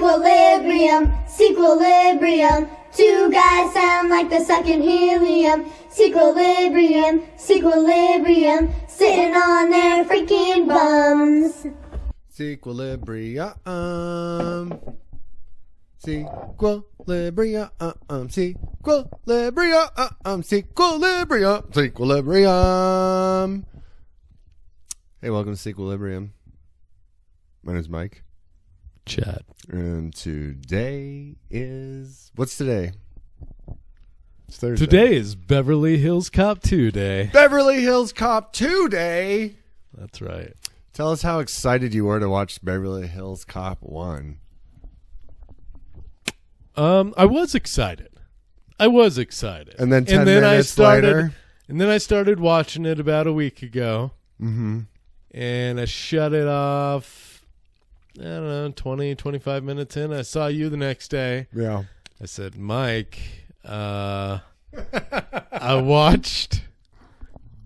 Sequilibrium, sequilibrium. Two guys sound like they're sucking helium. Sequilibrium, sequilibrium. Sitting on their freaking bums. Sequilibrium. Sequilibrium. Sequilibrium. Sequilibrium. Hey, welcome to Sequilibrium. My name's Mike. Chad. And today is... What's today? It's Thursday. Today is Beverly Hills Cop 2 Day. Beverly Hills Cop 2 Day. That's right. Tell us how excited you were to watch Beverly Hills Cop 1. I was excited. And then 10 minutes later? And then I started watching it about a week ago. Mm-hmm. And I shut it off, I don't know, 20, 25 minutes in. I saw you the next day. Yeah. I said, Mike, I watched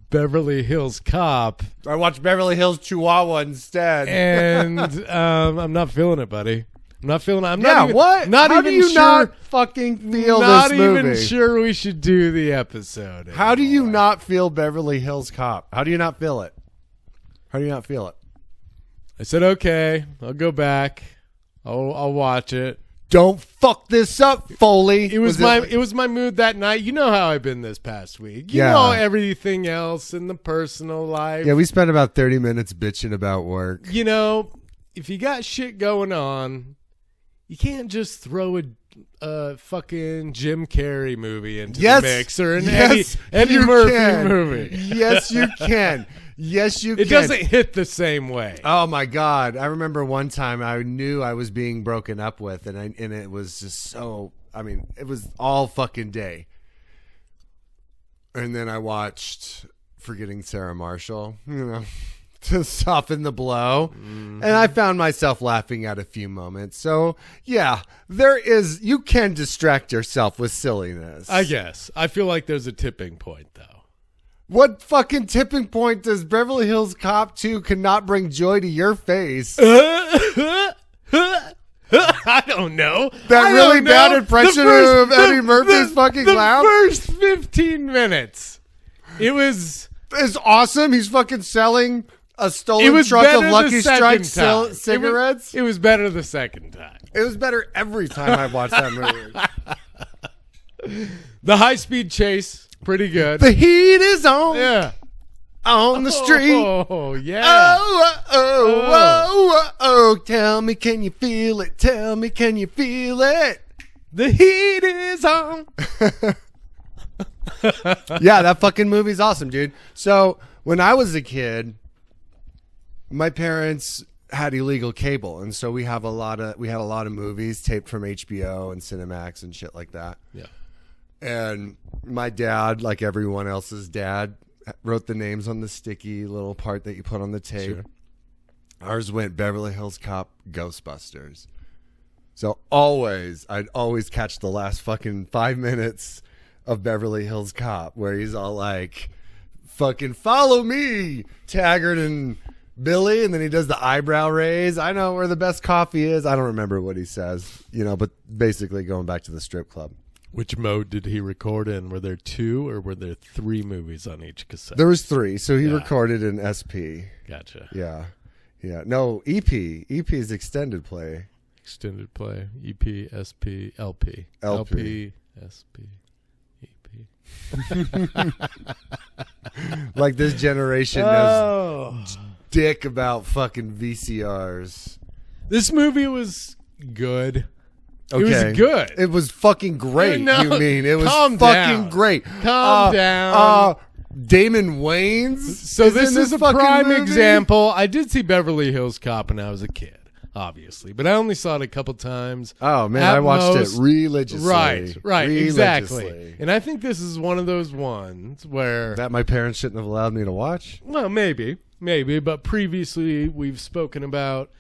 Beverly Hills Cop. I watched Beverly Hills Chihuahua instead. And I'm not feeling it, buddy. I'm not feeling it. I'm yeah, not even, what? Not How even do you sure, not fucking feel not this movie? even sure we should do the episode anymore. How do you not feel Beverly Hills Cop? How do you not feel it? How do you not feel it? I said, okay, I'll go back. I'll watch it. Don't fuck this up, Foley. It was my mood that night. You know how I've been this past week. You know everything else in the personal life. Yeah, we spent about 30 minutes bitching about work. You know, if you got shit going on, you can't just throw a fucking Jim Carrey movie into the mix or an Eddie Murphy movie. Yes, you can. Yes, you can. It doesn't hit the same way. Oh my God! I remember one time I knew I was being broken up with, and it was just so. I mean, it was all fucking day. And then I watched Forgetting Sarah Marshall, to soften the blow, and I found myself laughing at a few moments. So yeah, you can distract yourself with silliness. I guess. I feel like there's a tipping point, though. What fucking tipping point does Beverly Hills Cop 2 cannot bring joy to your face? I don't know. That really bad impression of Eddie Murphy's fucking laugh? The first 15 minutes. It's awesome. He's fucking selling a stolen truck of Lucky Strike cigarettes. It was better the second time. It was better every time I watched that movie. The high-speed chase. Pretty good. The heat is on. Yeah. On the street. Oh, yeah. Oh. Tell me, can you feel it? Tell me, can you feel it? The heat is on. Yeah, that fucking movie's awesome, dude. So when I was a kid, my parents had illegal cable, and so we had a lot of movies taped from HBO and Cinemax and shit like that. Yeah. And my dad, like everyone else's dad, wrote the names on the sticky little part that you put on the tape. Sure. Ours went Beverly Hills Cop, Ghostbusters. So I'd always catch the last fucking 5 minutes of Beverly Hills Cop where he's all like, fucking follow me, Taggart and Billy, and then he does the eyebrow raise. I know where the best coffee is. I don't remember what he says, but basically going back to the strip club. Which mode did he record in? Were there 2 or were there 3 movies on each cassette? There was 3, so he recorded in SP. Gotcha. Yeah. No, EP. EP is extended play. Extended play. EP, SP, LP. LP, SP, EP. Like this generation knows dick about fucking VCRs. This movie was good. Okay. It was good. It was fucking great. No, you mean it was fucking down. Great? Calm down. Damon Wayans. So this is a prime movie? example. I did see Beverly Hills Cop when I was a kid, obviously, but I only saw it a couple times. Oh man, I watched it religiously. Right, exactly. And I think this is one of those ones where that my parents shouldn't have allowed me to watch. Well, maybe, but previously we've spoken about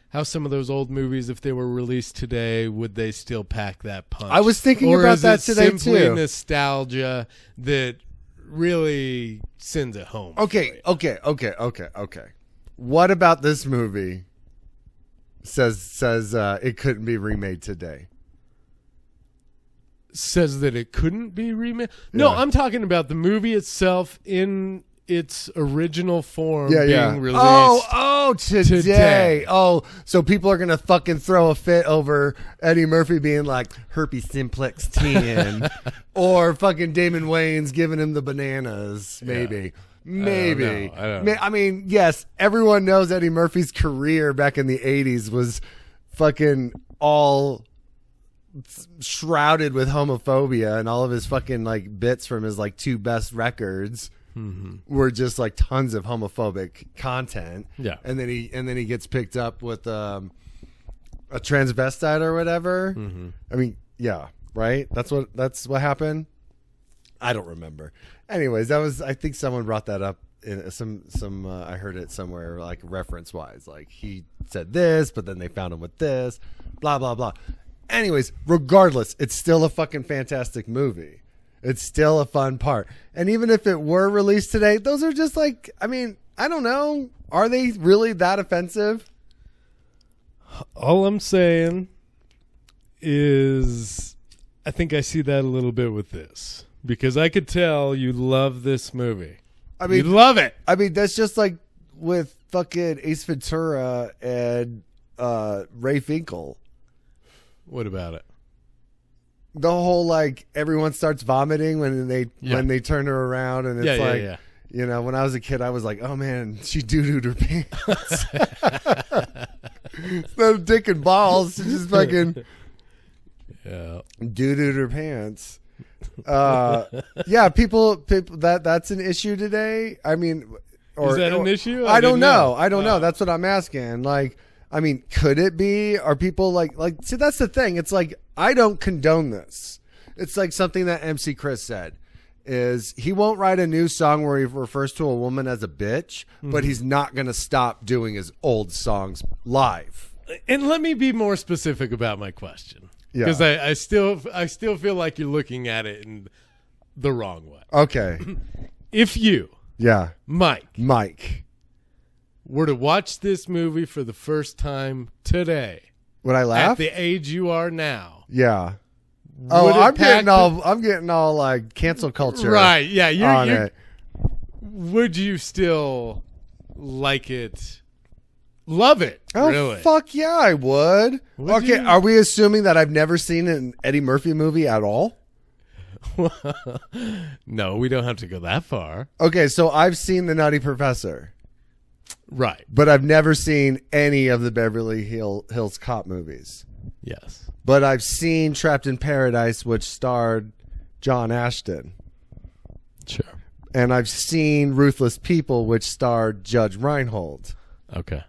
how some of those old movies, if they were released today, would they still pack that punch? I was thinking about that today too. Or is it simply nostalgia that really sends it home? Okay. What about this movie says it couldn't be remade today. Says that it couldn't be remade. No, Yeah. I'm talking about the movie itself in its original form being released. Oh, today. Oh, so people are gonna fucking throw a fit over Eddie Murphy being like herpes simplex 10, or fucking Damon Wayans giving him the bananas. Maybe. Maybe. I don't know. I mean, yes, everyone knows Eddie Murphy's career back in the 80s was fucking all shrouded with homophobia, and all of his fucking like bits from his like 2 best records were just like tons of homophobic content. Yeah. And then he gets picked up with a transvestite or whatever. I mean, yeah, right? That's what happened. I don't remember. Anyways, I think someone brought that up in some I heard it somewhere, like reference wise, like he said this, but then they found him with this, blah blah blah. Anyways, regardless, it's still a fucking fantastic movie. It's still a fun part. And even if it were released today, those are just like, I mean, I don't know, are they really that offensive? All I'm saying is I think I see that a little bit with this. Because I could tell you love this movie. I mean, you love it. I mean, that's just like with fucking Ace Ventura and Ray Finkel. What about it? The whole like everyone starts vomiting when they turn her around, and it's you know, when I was a kid, I was like, oh man, she doo-dooed her pants. No dick and balls, she just fucking doo-dooed her pants. Yeah, people that's an issue today. I mean, is that an issue? I don't know. I don't know. That's what I'm asking. Like, I mean, could it be? Are people like see, that's the thing. It's like, I don't condone this. It's like something that MC Chris said is he won't write a new song where he refers to a woman as a bitch, but he's not going to stop doing his old songs live. And let me be more specific about my question. Yeah. Because I still feel like you're looking at it in the wrong way. Okay. If you, Mike, were to watch this movie for the first time today, would I laugh? at the age you are now? Yeah. Oh, I'm getting all like cancel culture. Right. Yeah. You're would you still like it? Love it. Oh, really? Fuck yeah, I would. Okay, are we assuming that I've never seen an Eddie Murphy movie at all? No, we don't have to go that far. Okay, so I've seen The Nutty Professor. Right. But I've never seen any of the Beverly Hills Cop movies. Yes. But I've seen Trapped in Paradise, which starred John Ashton. Sure. And I've seen Ruthless People, which starred Judge Reinhold. Okay.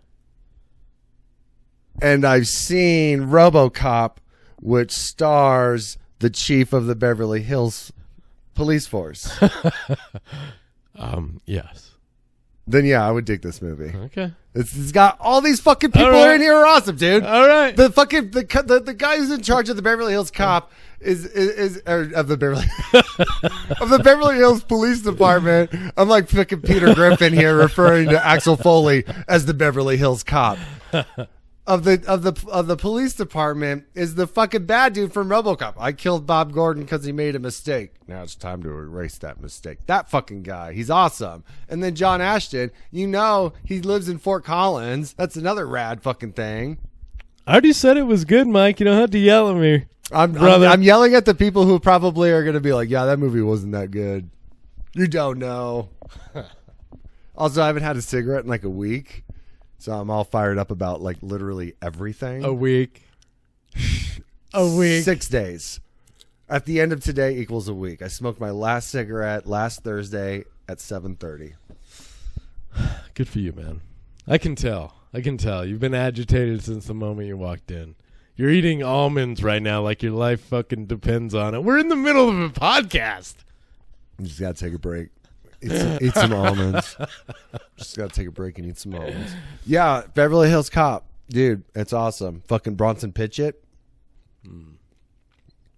And I've seen RoboCop, which stars the chief of the Beverly Hills police force. Yes. Then yeah, I would dig this movie. Okay. It's got all these fucking people All right. in here are awesome, dude. All right. The fucking the guy who's in charge of the Beverly Hills Cop is of the Beverly of the Beverly Hills Police Department. I'm like fucking Peter Griffin here, referring to Axel Foley as the Beverly Hills Cop. Of the police department is the fucking bad dude from RoboCop. I killed Bob Gordon because he made a mistake. Now it's time to erase that mistake. That fucking guy, he's awesome. And then John Ashton, you know, he lives in Fort Collins. That's another rad fucking thing. I already said it was good, Mike. You don't have to yell at me. I'm yelling at the people who probably are going to be like, yeah, that movie wasn't that good. You don't know. Also, I haven't had a cigarette in like a week. So I'm all fired up about like literally everything. A week. 6 days. At the end of today equals a week. I smoked my last cigarette last Thursday at 7:30. Good for you, man. I can tell. You've been agitated since the moment you walked in. You're eating almonds right now like your life fucking depends on it. We're in the middle of a podcast. You just got to take a break. Eat some almonds. Just got to take a break and eat some almonds. Yeah, Beverly Hills Cop. Dude, it's awesome. Fucking Bronson Pitchett.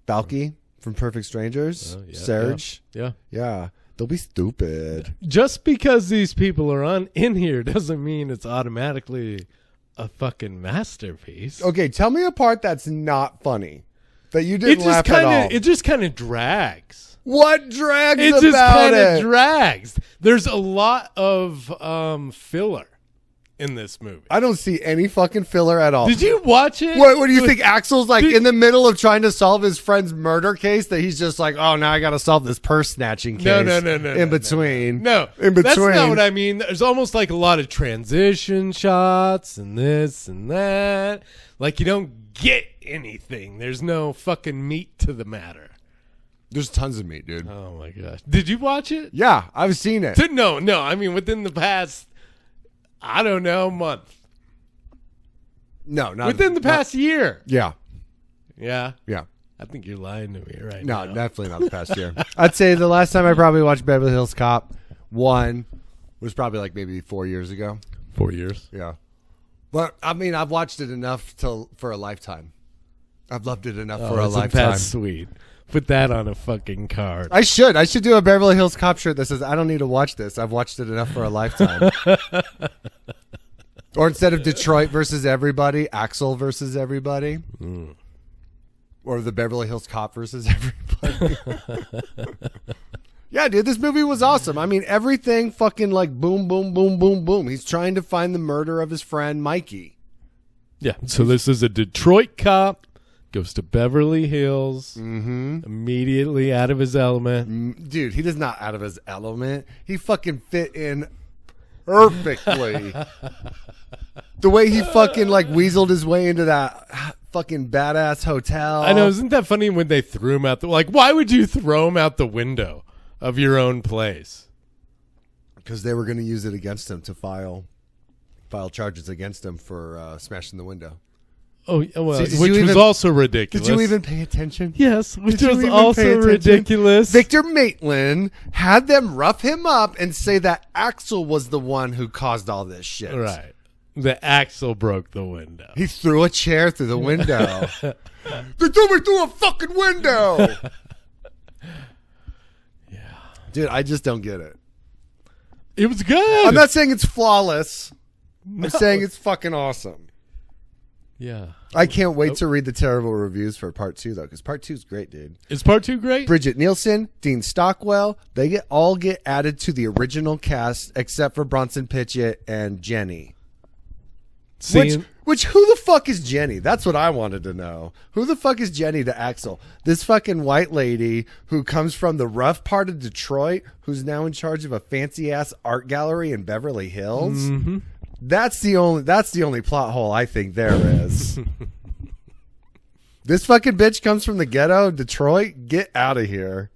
Balky from Perfect Strangers. Yeah, Serge. Yeah. Don't be stupid. Just because these people are in here doesn't mean it's automatically a fucking masterpiece. Okay, tell me a part that's not funny. That you didn't laugh at all. It just kind of drags. What drags It about just kind it? of drags. There's a lot of filler in this movie. I don't see any fucking filler at all. Did you watch it? What do you think? Axel's like in the middle of trying to solve his friend's murder case that he's just like, oh, now I got to solve this purse snatching case. No. In between. No, in between. That's not what I mean. There's almost like a lot of transition shots and this and that. Like you don't get anything. There's no fucking meat to the matter. There's tons of meat, dude. Oh my gosh. Did you watch it? Yeah, I've seen it. No. I mean, within the past, I don't know, month. No, not Within the past year. Yeah. Yeah. Yeah. I think you're lying to me right No, now. definitely not the past year. I'd say the last time I probably watched Beverly Hills Cop 1 was probably like maybe 4 years ago. 4 years. Yeah. But I mean, I've watched it enough for a lifetime. I've loved it enough for a isn't lifetime. that sweet? Put that on a fucking card. I should do a Beverly Hills Cop shirt that says, I don't need to watch this. I've watched it enough for a lifetime. Or instead of Detroit versus everybody, Axel versus everybody. Mm. Or the Beverly Hills Cop versus everybody. Yeah, dude, this movie was awesome. I mean, everything fucking like boom, boom, boom, boom, boom. He's trying to find the murder of his friend, Mikey. Yeah. So this is a Detroit cop. Goes to Beverly Hills, Mm-hmm. immediately out of his element. Dude, he does not out of his element. He fucking fit in perfectly. The way he fucking like weaseled his way into that fucking badass hotel. I know, isn't that funny when they threw him out why would you throw him out the window of your own place? Because they were going to use it against him to file charges against him for smashing the window. Oh, well, See, which was also ridiculous. Did you even pay attention? Yes, which Did you was even also pay attention? ridiculous. Victor Maitland had them rough him up and say that Axel was the one who caused all this shit. Right. The axle broke the window. He threw a chair through the window. They threw me through a fucking window. Yeah. Dude, I just don't get it. It was good. I'm not saying it's flawless. I'm saying it's fucking awesome. Yeah. I can't wait to read the terrible reviews for part 2 though, because part 2 is great, dude. Is part 2 great? Bridget Nielsen, Dean Stockwell, they all get added to the original cast except for Bronson Pitchett and Jenny. Which who the fuck is Jenny? That's what I wanted to know. Who the fuck is Jenny to Axel? This fucking white lady who comes from the rough part of Detroit, who's now in charge of a fancy ass art gallery in Beverly Hills. Mm-hmm. That's the only plot hole I think there is. This fucking bitch comes from the ghetto, Detroit. Get out of here.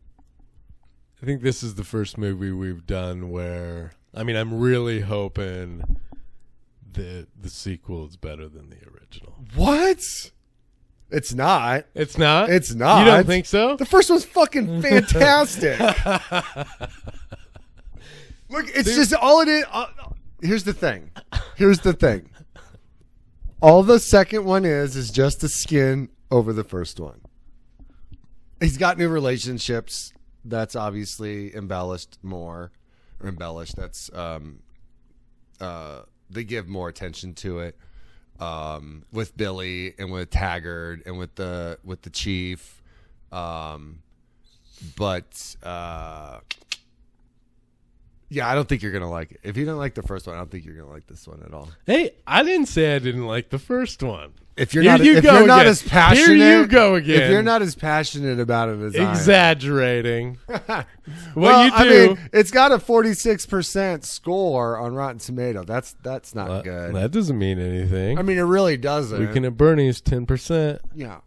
I think this is the first movie we've done where, I mean, I'm really hoping the sequel is better than the original. What? It's not. It's not? It's not. You don't think so? The first one's fucking fantastic. Look, it's just all it is. Here's the thing. All the second one is just a skin over the first one. He's got new relationships. That's obviously embellished more. Or embellished. That's they give more attention to it. With Billy and with Taggart and with the chief. Yeah, I don't think you're gonna like it. If you don't like the first one, I don't think you're gonna like this one at all. Hey, I didn't say I didn't like the first one. If you're not as passionate, Here you go again. If you're not as passionate about it as exaggerating, I am. Well, you do. I mean, it's got a 46% score on Rotten Tomato. That's not good. That doesn't mean anything. I mean, it really doesn't. Weekend at Bernie's 10%. Yeah,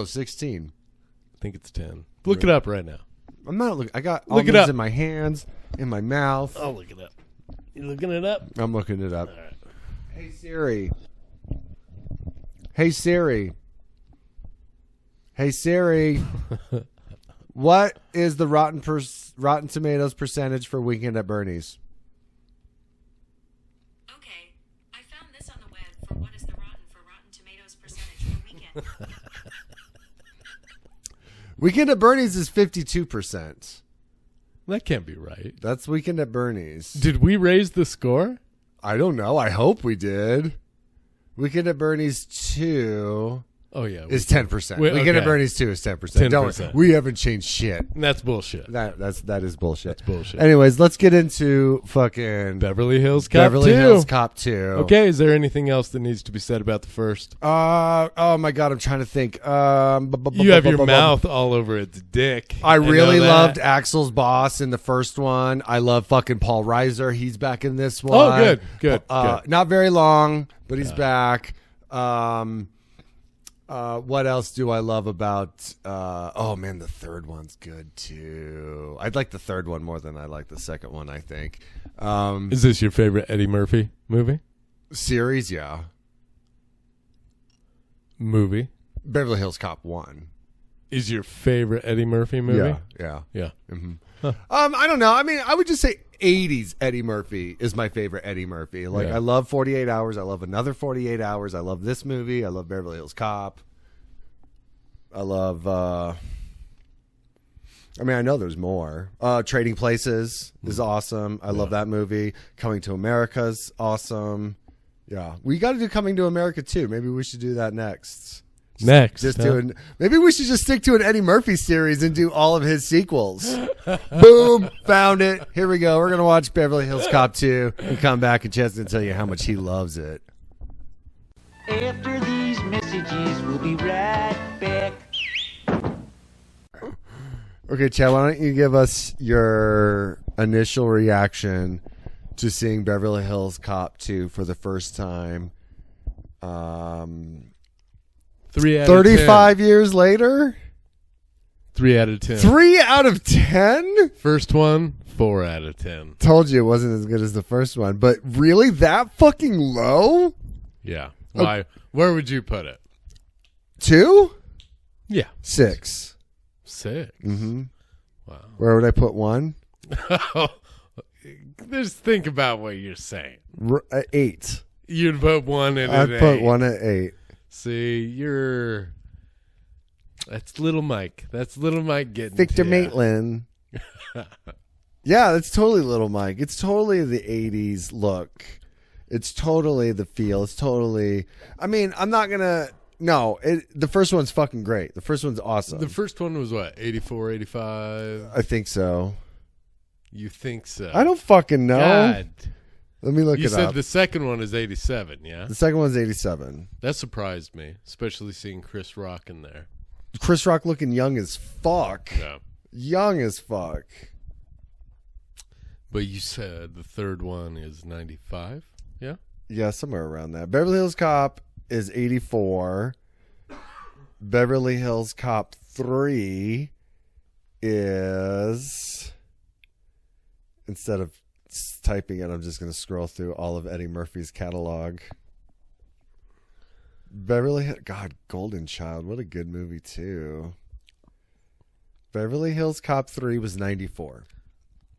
16. I think it's 10. Look it up right now. I'm not looking. I got Look it almonds up. in my hands, in my mouth. I'll look it up. You looking it up? I'm looking it up. All right. Hey Siri. Hey Siri. Hey Siri. What is the Rotten Tomatoes percentage for Weekend at Bernie's? Okay, I found this on the web for what is the Rotten Tomatoes percentage for Weekend. Weekend at Bernie's is 52%. That can't be right. That's Weekend at Bernie's. Did we raise the score? I don't know. I hope we did. Weekend at Bernie's 2 Oh yeah, is 10%. Wait, Weekend at okay. Bernie's 2 is 10%. Don't 10%. we haven't changed shit. That's bullshit. That is bullshit. That's bullshit. Anyways, let's get into fucking Beverly Hills Cop Beverly 2. Hills Cop 2. Okay, is there anything else that needs to be said about the first? Oh my god, I'm trying to think. You have your mouth all over its dick. I really know that. loved Axel's boss in the first one. I love fucking Paul Reiser. He's back in this one. Oh, good. Not very long, but he's back. What else do I love about? Oh man, the third one's good too. I'd like the third one more than I like the second one. I think. Is this your favorite Eddie Murphy movie? Series, yeah. Movie Beverly Hills Cop 1. is your favorite Eddie Murphy movie? Yeah. Mm-hmm. I don't know. I mean, I would just say 80s Eddie Murphy is my favorite Eddie Murphy. Like, Yeah. I love 48 Hours. I love Another 48 Hours. I love this movie. I love Beverly Hills Cop. I love, I mean, I know there's more. Trading Places is awesome. I love that movie. Coming to America's awesome. Yeah. We got to do Coming to America, too. Maybe we should do that next. Maybe we should just stick to an Eddie Murphy series and do all of his sequels. Boom, found it. Here we go. We're gonna watch Beverly Hills Cop 2 and come back and Chester and tell you how much he loves it. After these messages, we'll be right back. Okay, Chad, why don't you give us your initial reaction to seeing Beverly Hills Cop 2 for the first time? 3 out of 35 years later? 3 out of 10. 3 out of 10? First one, 4 out of 10. Told you it wasn't as good as the first one, but really that fucking low? Yeah. Why? Where would you put it? 2? Yeah. 6. 6. Mm-hmm. Wow. Where would I put 1? Just think about what you're saying. 8. You'd put 1 in I'd an put 8. 1 at 8. See, that's little Mike. That's little Mike getting Victor to ya. Maitland. Yeah, it's totally Little Mike. It's totally the 80s look. It's totally the feel. It's totally... I mean, I'm not going to... No, the first one's fucking great. The first one's awesome. The first one was what, 84, 85? I think so. You think so? I don't fucking know. God. Let me look You it said up. the second one is 87, yeah? The second one's 87. That surprised me, especially seeing Chris Rock in there. Chris Rock looking young as fuck. Yeah. Young as fuck. But you said the third one is 95, yeah? Yeah, somewhere around that. Beverly Hills Cop is 84. Beverly Hills Cop 3 is... Instead of typing it, I'm just going to scroll through all of Eddie Murphy's catalog. God, Golden Child. What a good movie, too. Beverly Hills Cop 3 was 94.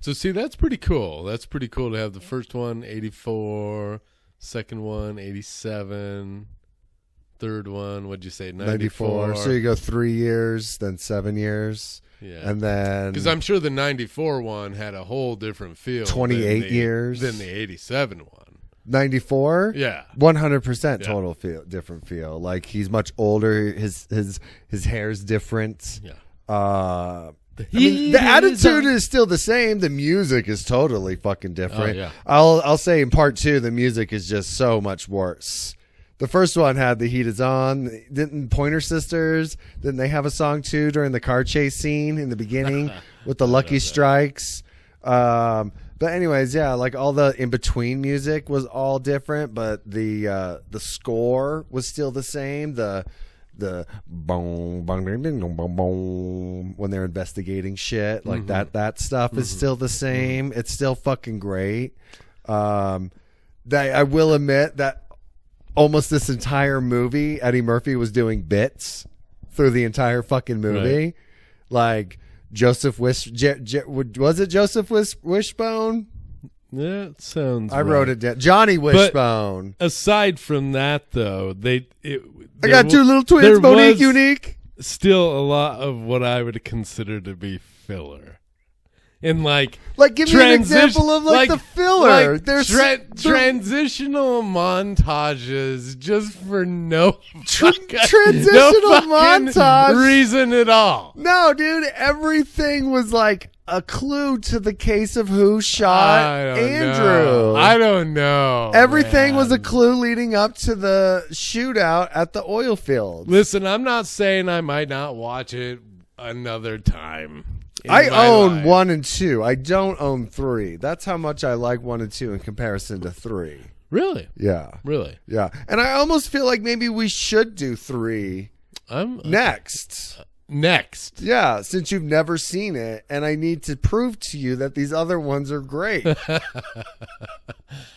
So, see, that's pretty cool. That's pretty cool to have the first one, 84, second one, 87, third one, what'd you say, 94? So you go 3 years, then 7 years. Yeah. And then... Because I'm sure the 94 one had a whole different feel. 28 years. Than the 87 one. 94? Yeah. 100% Yeah. total different feel. Like, he's much older. His hair's different. Yeah. The attitude is still the same. The music is totally fucking different. Oh, yeah. I'll say in part 2, the music is just so much worse. The first one had The Heat Is On. Didn't Pointer Sisters, didn't they have a song too during the car chase scene in the beginning with the Lucky Strikes? But anyways, yeah, like all the in-between music was all different, but the score was still the same. The boom, boom, ding, ding, boom, boom, boom, when they're investigating shit, like that stuff is still the same. It's still fucking great. I will admit that almost this entire movie, Eddie Murphy was doing bits through the entire fucking movie. Right. Like Joseph was it Joseph Wishbone? Yeah, it sounds I wrote it down. Johnny Wishbone. Aside from that, though, I got 2 little twins, Monique, Unique. Still a lot of what I would consider to be filler. in like Like, give me an example of like the filler. Like There's transitional montages just for no transitional montage reason at all. No, dude, everything was like a clue to the case of who shot Andrew. I don't know. Everything was a man. clue leading up to the shootout at the oil field. Listen, I'm not saying I might not watch it another time. I my own life. 1 and 2. I don't own 3. That's how much I like 1 and 2 in comparison to 3. Really? Yeah. Really? Yeah. And I almost feel like maybe we should do 3 I'm next. next. Yeah, since you've never seen it, and I need to prove to you that these other ones are great.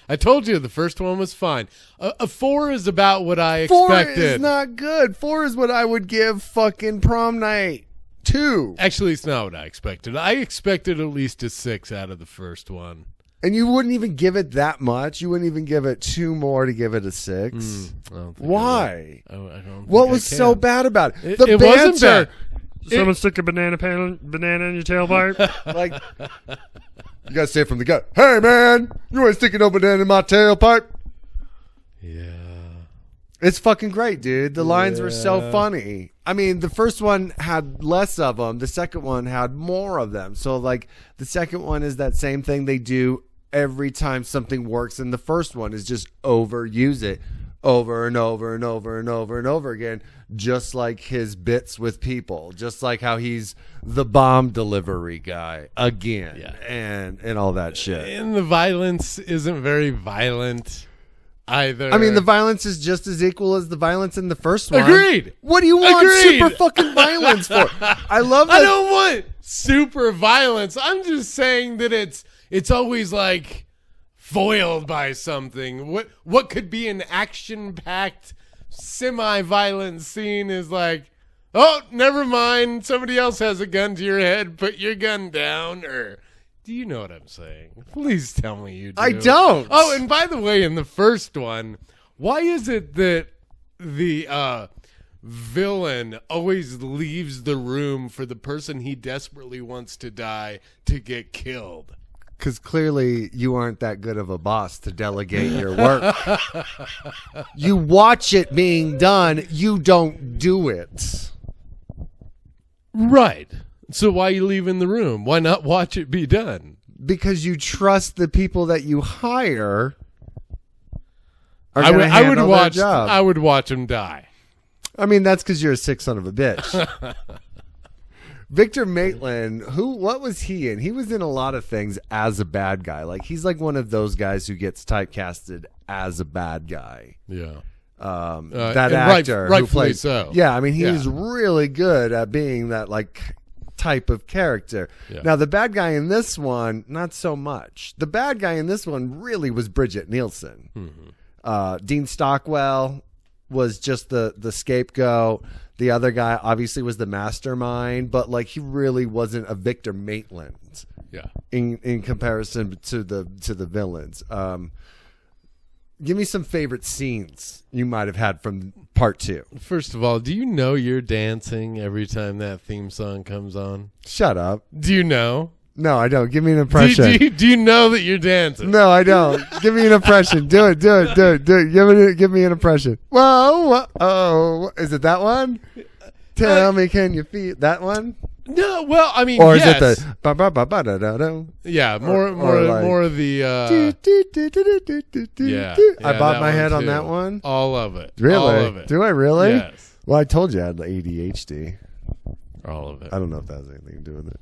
I told you the first one was fine. A 4 is about what I 4 expected. is not good. 4 is what I would give fucking Prom Night 2. Actually, it's not what I expected. I expected at least a 6 out of the first one. And you wouldn't even give it that much. You wouldn't even give it 2 more to give it a 6. I don't think Why? I don't think What I was can. so bad about it? It wasn't bad. Someone stick a banana in your tailpipe. Like, you gotta say it from the gut. Hey man, you ain't sticking no banana in my tailpipe. Yeah. It's fucking great, dude. The lines were so Yeah. funny. I mean, the first one had less of them. The second one had more of them. So, like, the second one is that same thing they do every time something works. And the first one is just overuse it over and over and over and over and over again. Just like his bits with people. Just like how he's the bomb delivery guy again. Yeah. And all that shit. And the violence isn't very violent either. I mean, the violence is just as equal as the violence in the first one. Agreed. What do you want Agreed. super fucking violence for? I love that. I don't want super violence. I'm just saying that it's always like foiled by something. What could be an action-packed semi-violent scene is like, oh, never mind. Somebody else has a gun to your head. Put your gun down. Or do you know what I'm saying? Please tell me you do. I don't. Oh, and by the way, in the first one, why is it that the villain always leaves the room for the person he desperately wants to die to get killed? Because clearly you aren't that good of a boss to delegate your work. You watch it being done. You don't do it. Right. So why are you leaving the room? Why not watch it be done? Because you trust the people that you hire are I going to handle their watch. job. I would watch him die. I mean, that's because you're a sick son of a bitch. Victor Maitland, what was he in? He was in a lot of things as a bad guy. Like, he's like one of those guys who gets typecasted as a bad guy. Yeah. That and actor who rightfully played, so. Yeah, I mean, he Yeah. was really good at being that like type of character. Yeah. Now, the bad guy in this one, not so much. The bad guy in this one really was Bridget Nielsen. Mm-hmm. Dean Stockwell was just the scapegoat. The other guy obviously was the mastermind, but like he really wasn't a Victor Maitland. Yeah. In comparison to the villains. Give me some favorite scenes you might have had from part 2. First of all, do you know you're dancing every time that theme song comes on? Shut up. Do you know? No, I don't. Give me an impression. Do you know that you're dancing? No, I don't. Give me an impression. Do it. Give me an impression. Whoa. Oh, is it that one? Tell me, can you feel that one? No. Well, I mean, Or is yes. it the ba ba ba ba da da da? Yeah, more like- more of the yeah. I yeah, bobbed that my one head on too. that one. All of it. Really? All of it. Do I really? Yes. Well, I told you I had ADHD. All of it. I don't know if that has anything to do with it,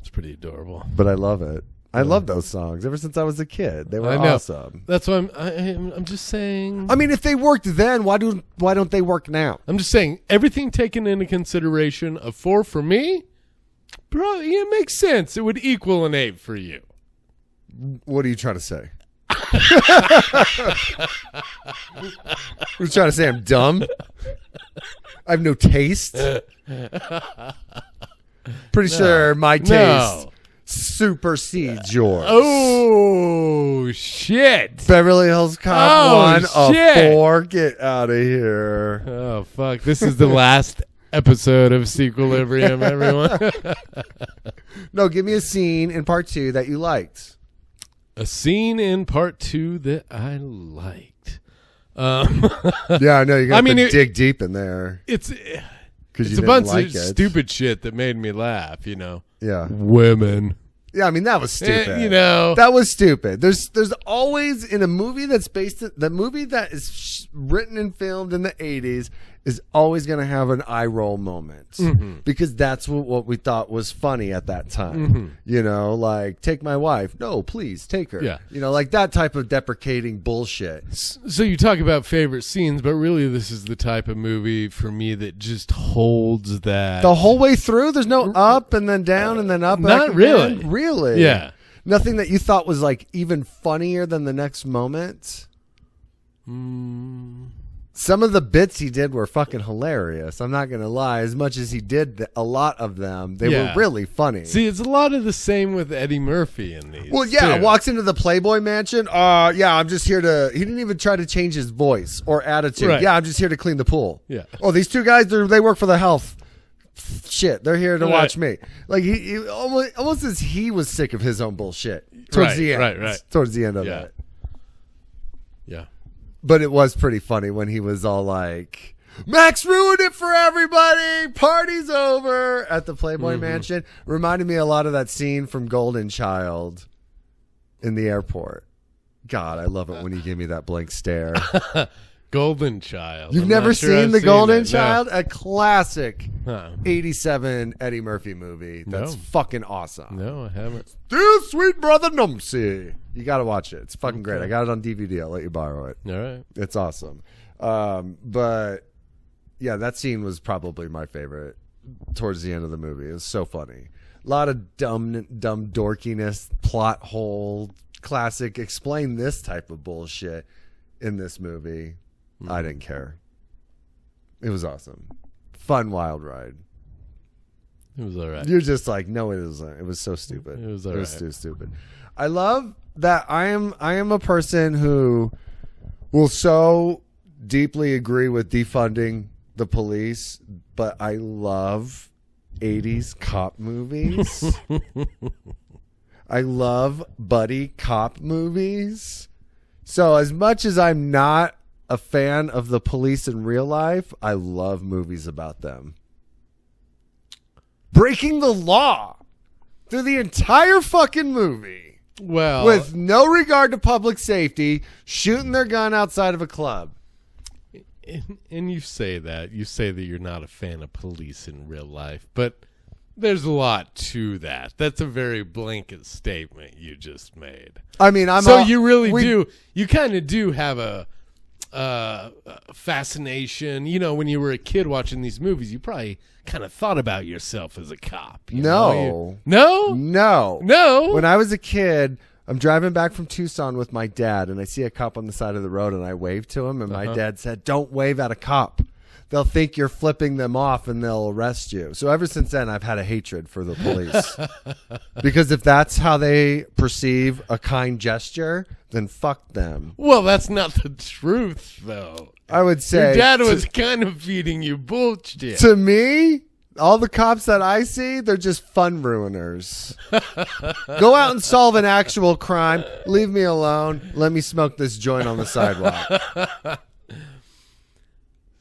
It's pretty adorable. but I love it. I love those songs ever since I was a kid. They were I know. awesome. That's why I'm just saying. I mean, if they worked then, why don't they work now? I'm just saying everything taken into consideration. A 4 for me, bro. Yeah, it makes sense. It would equal an 8 for you. What are you trying to say? You're trying to say I'm dumb? I have no taste? Pretty sure my taste No. supersedes yours. Oh shit! Beverly Hills Cop Oh, 1, a shit. 4. Get out of here. Oh fuck! This is the last episode of Sequilibrium, everyone. No, give me a scene in part 2 that you liked. A scene in part 2 that I liked. Yeah, I know you're going to dig deep in there. It's It's a bunch of stupid shit that made me laugh, you know. Yeah. Women. Yeah, I mean, that was stupid. You know. That was stupid. There's always, in a movie that's based, the movie that is written and filmed in the 80s is always going to have an eye roll moment because that's what we thought was funny at that time. You know, like, take my wife. No, please, take her. Yeah. You know, like that type of deprecating bullshit. So you talk about favorite scenes, but really this is the type of movie for me that just holds that. The whole way through, there's no up and then down and then up. Not really. Really? Yeah. Nothing that you thought was like even funnier than the next moment? Some of the bits he did were fucking hilarious. I'm not going to lie. As much as he did a lot of them, they were really funny. See, it's a lot of the same with Eddie Murphy in these. Well, yeah, too. walks into the Playboy Mansion. Yeah, I'm just here to... He didn't even try to change his voice or attitude. Right. Yeah, I'm just here to clean the pool. Yeah. Oh, these two guys, they work for the health. Shit, they're here to watch me. Like, he almost as he was sick of his own bullshit. Towards the end. Right. Towards the end of it. Yeah. But it was pretty funny when he was all like, Max ruined it for everybody. Party's over at the Playboy Mansion. Reminded me a lot of that scene from Golden Child in the airport. God, I love it when you give me that blank stare. Golden Child. You've never seen The Golden Child? No. A classic 87 Eddie Murphy movie. That's fucking awesome. No, I haven't. Dear sweet brother Numsy. You got to watch it. It's fucking great. I got it on DVD. I'll let you borrow it. All right. It's awesome. But yeah, that scene was probably my favorite towards the end of the movie. It was so funny. A lot of dumb dorkiness, plot hole, classic explain this type of bullshit in this movie. I didn't care. It was awesome. Fun, wild ride. It was all right. You're just like, no, it isn't. It was so stupid. It was all right. It was too stupid. I love that I am a person who will so deeply agree with defunding the police, but I love 80s cop movies. I love buddy cop movies. So as much as I'm not a fan of the police in real life, I love movies about them. Breaking the law through the entire fucking movie. Well, with no regard to public safety, shooting their gun outside of a club. And you say that you're not a fan of police in real life, but there's a lot to that. That's a very blanket statement you just made. I mean, you kind of do have a fascination. You know, when you were a kid watching these movies, you probably kind of thought about yourself as a cop. No. When I was a kid, I'm driving back from Tucson with my dad, and I see a cop on the side of the road, and I wave to him, and my dad said, "Don't wave at a cop. They'll think you're flipping them off, and they'll arrest you." So ever since then, I've had a hatred for the police. Because if that's how they perceive a kind gesture, then fuck them. Well, that's not the truth, though. I would say your dad was kind of feeding you bullshit. To me, all the cops that I see, they're just fun ruiners. Go out and solve an actual crime. Leave me alone. Let me smoke this joint on the sidewalk.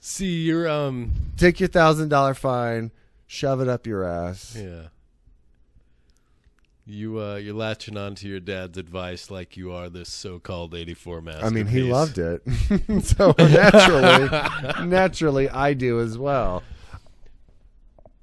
See, you're take your $1,000 fine, shove it up your ass. Yeah. You're latching on to your dad's advice like you are this so-called 84 masterpiece. I mean, he loved it. So naturally I do as well.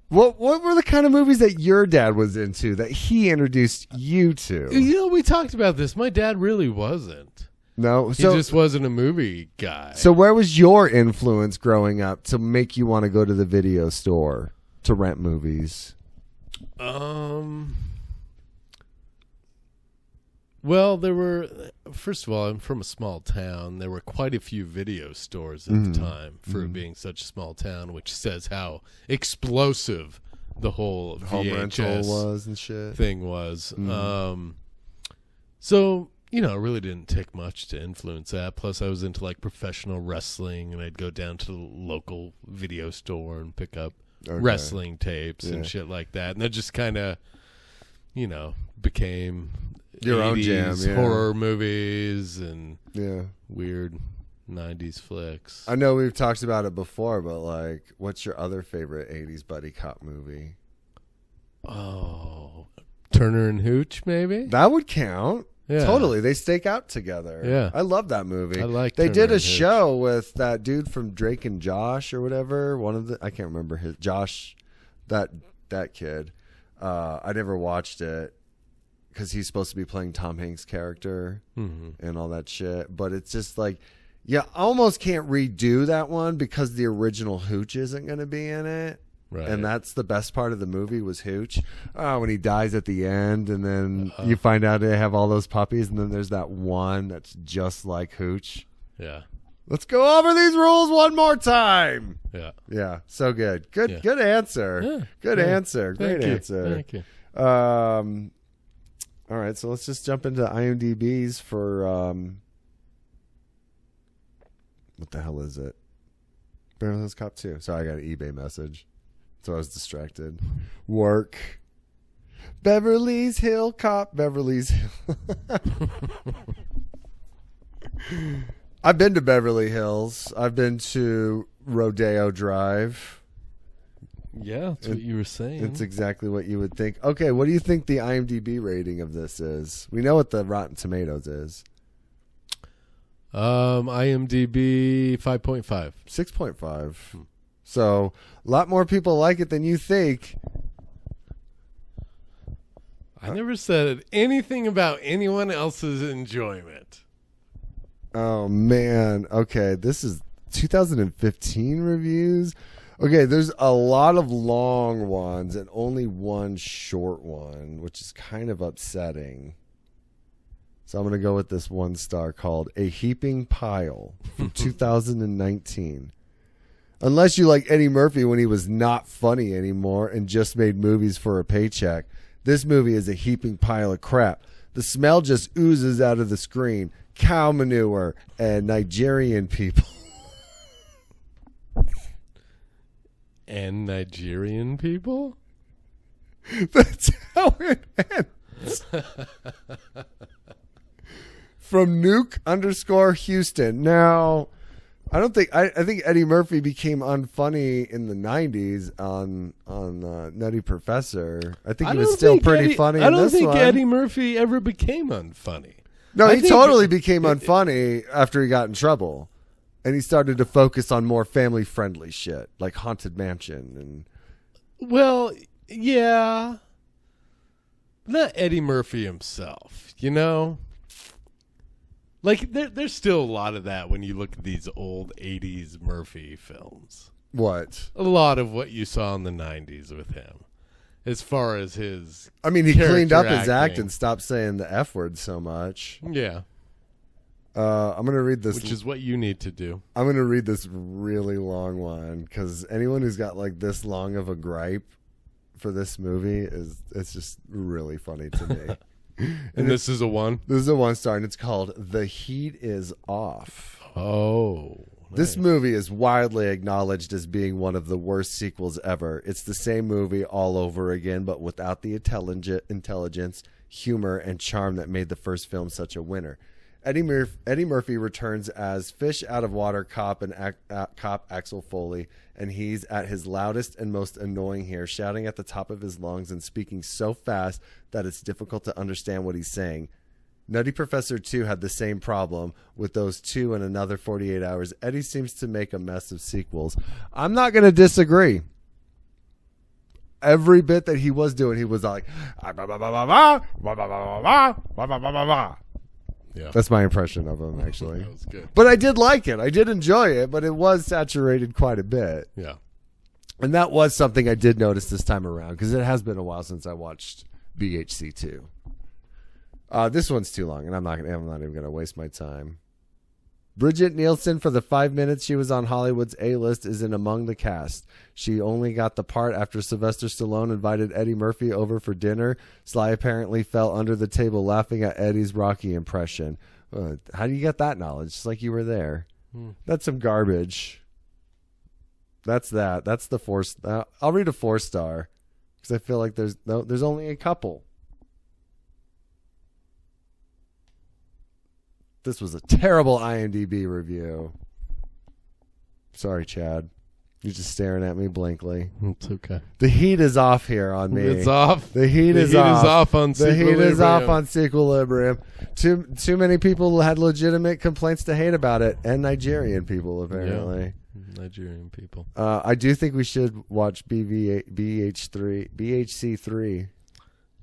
What were the kind of movies that your dad was into that he introduced you to? You know, we talked about this. My dad really wasn't. No, he just wasn't a movie guy. So where was your influence growing up to make you want to go to the video store to rent movies? Well, first of all, I'm from a small town. There were quite a few video stores at the time for being such a small town, which says how explosive the whole home rental VHS was and shit thing was. So, you know, it really didn't take much to influence that. Plus, I was into like professional wrestling, and I'd go down to the local video store and pick up wrestling tapes Yeah. and shit like that. And that just kind of, became Your own jam, yeah. horror movies and Yeah. weird 90s flicks. I know we've talked about it before, but like, what's your other favorite 80s buddy cop movie? Oh, Turner and Hooch, maybe? That would count. Yeah. Totally. They stake out together. Yeah. I love that movie. I like They Turner did a and Hooch. show with that dude from Drake and Josh or whatever. I can't remember his Josh, that kid. I never watched it because he's supposed to be playing Tom Hanks' character and all that shit. But it's just like, you almost can't redo that one because the original Hooch isn't going to be in it. Right. And that's the best part of the movie was Hooch. When he dies at the end, and then you find out they have all those puppies, and then there's that one that's just like Hooch. Yeah. Let's go over these rules one more time. Yeah. Yeah, so good. Good Yeah. good answer. Yeah. Good Yeah. answer. Great Thank you. answer. Thank you. All right, so let's just jump into IMDb's for what the hell is it? Beverly Hills Cop 2. Sorry, I got an eBay message. So I was distracted. Work. Beverly's Hill Cop. Beverly's Hill. I've been to Beverly Hills. I've been to Rodeo Drive. Yeah, that's what you were saying. It's exactly what you would think. Okay, what do you think the IMDb rating of this is? We know what the Rotten Tomatoes is. IMDb 5.5. 6.5. So a lot more people like it than you think. I never said anything about anyone else's enjoyment. Oh, man. Okay, this is 2015 reviews. Okay, there's a lot of long ones and only one short one, which is kind of upsetting. So I'm going to go with this one star called A Heaping Pile from 2019. Unless you like Eddie Murphy when he was not funny anymore and just made movies for a paycheck, this movie is a heaping pile of crap. The smell just oozes out of the screen. Cow manure and Nigerian people. And Nigerian people? That's how it ends. From Nuke_Houston. Now, I think Eddie Murphy became unfunny in the 90s on Nutty Professor. I think he was still pretty funny in this one. I don't think Eddie Murphy ever became unfunny. No, I he think totally became unfunny after he got in trouble. And he started to focus on more family-friendly shit, like Haunted Mansion. Well, yeah. Not Eddie Murphy himself, you know? Like, there's still a lot of that when you look at these old 80s Murphy films. What? A lot of what you saw in the 90s with him. As far as his I mean, he cleaned up character his act acting. and stopped saying the F word so much. Yeah. I'm going to read this. Which is what you need to do. I'm going to read this really long one because anyone who's got like this long of a gripe for this movie it's just really funny to me. And this is a one? This is a 1-star, and it's called The Heat Is Off. Oh. This movie is widely acknowledged as being one of the worst sequels ever. It's the same movie all over again, but without the intelligence, humor, and charm that made the first film such a winner. Eddie Murphy returns as fish out of water cop cop Axel Foley, and he's at his loudest and most annoying here, shouting at the top of his lungs and speaking so fast that it's difficult to understand what he's saying. Nutty Professor 2 had the same problem with those two and another 48 hours. Eddie seems to make a mess of sequels. I'm not going to disagree. Every bit that he was doing, he was like, Yeah. that's my impression of him, actually. That was good. But I did like it. I did enjoy it, but it was saturated quite a bit. Yeah. And that was something I did notice this time around because it has been a while since I watched BHC 2. This one's too long, and I'm not even going to waste my time. Bridget Nielsen, for the 5 minutes she was on Hollywood's A-list, isn't among the cast. She only got the part after Sylvester Stallone invited Eddie Murphy over for dinner. Sly apparently fell under the table laughing at Eddie's Rocky impression. How do you get that knowledge? It's like you were there. That's some garbage. That's that. That's the 4. I'll read a 4-star because I feel like there's only a couple. This was a terrible IMDb review. Sorry, Chad. You're just staring at me blankly. It's okay. The heat is off here on me. It's off. The heat is off on The heat is off Sequilibrium. on Sequilibrium. Too many people had legitimate complaints to hate about it, and Nigerian people apparently. Nigerian people. I do think we should watch BHC3.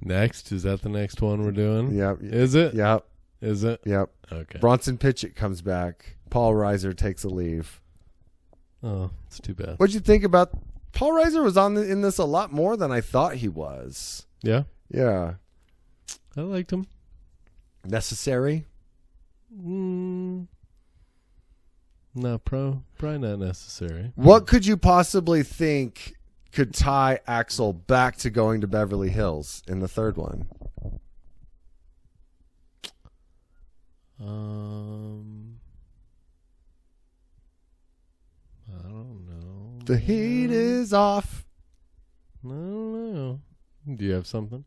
Next, is that the next one we're doing? Yep. Is it? Yep. Is it? Yep. Okay. Bronson Pitchett comes back. Paul Reiser takes a leave. Oh, it's too bad. What'd you think about Paul Reiser? Was in this a lot more than I thought he was. Yeah, Yeah. I liked him. Necessary. Probably not necessary. What could you possibly think could tie Axel back to going to Beverly Hills in the third one? I don't know. The heat is off. I don't know. Do you have something?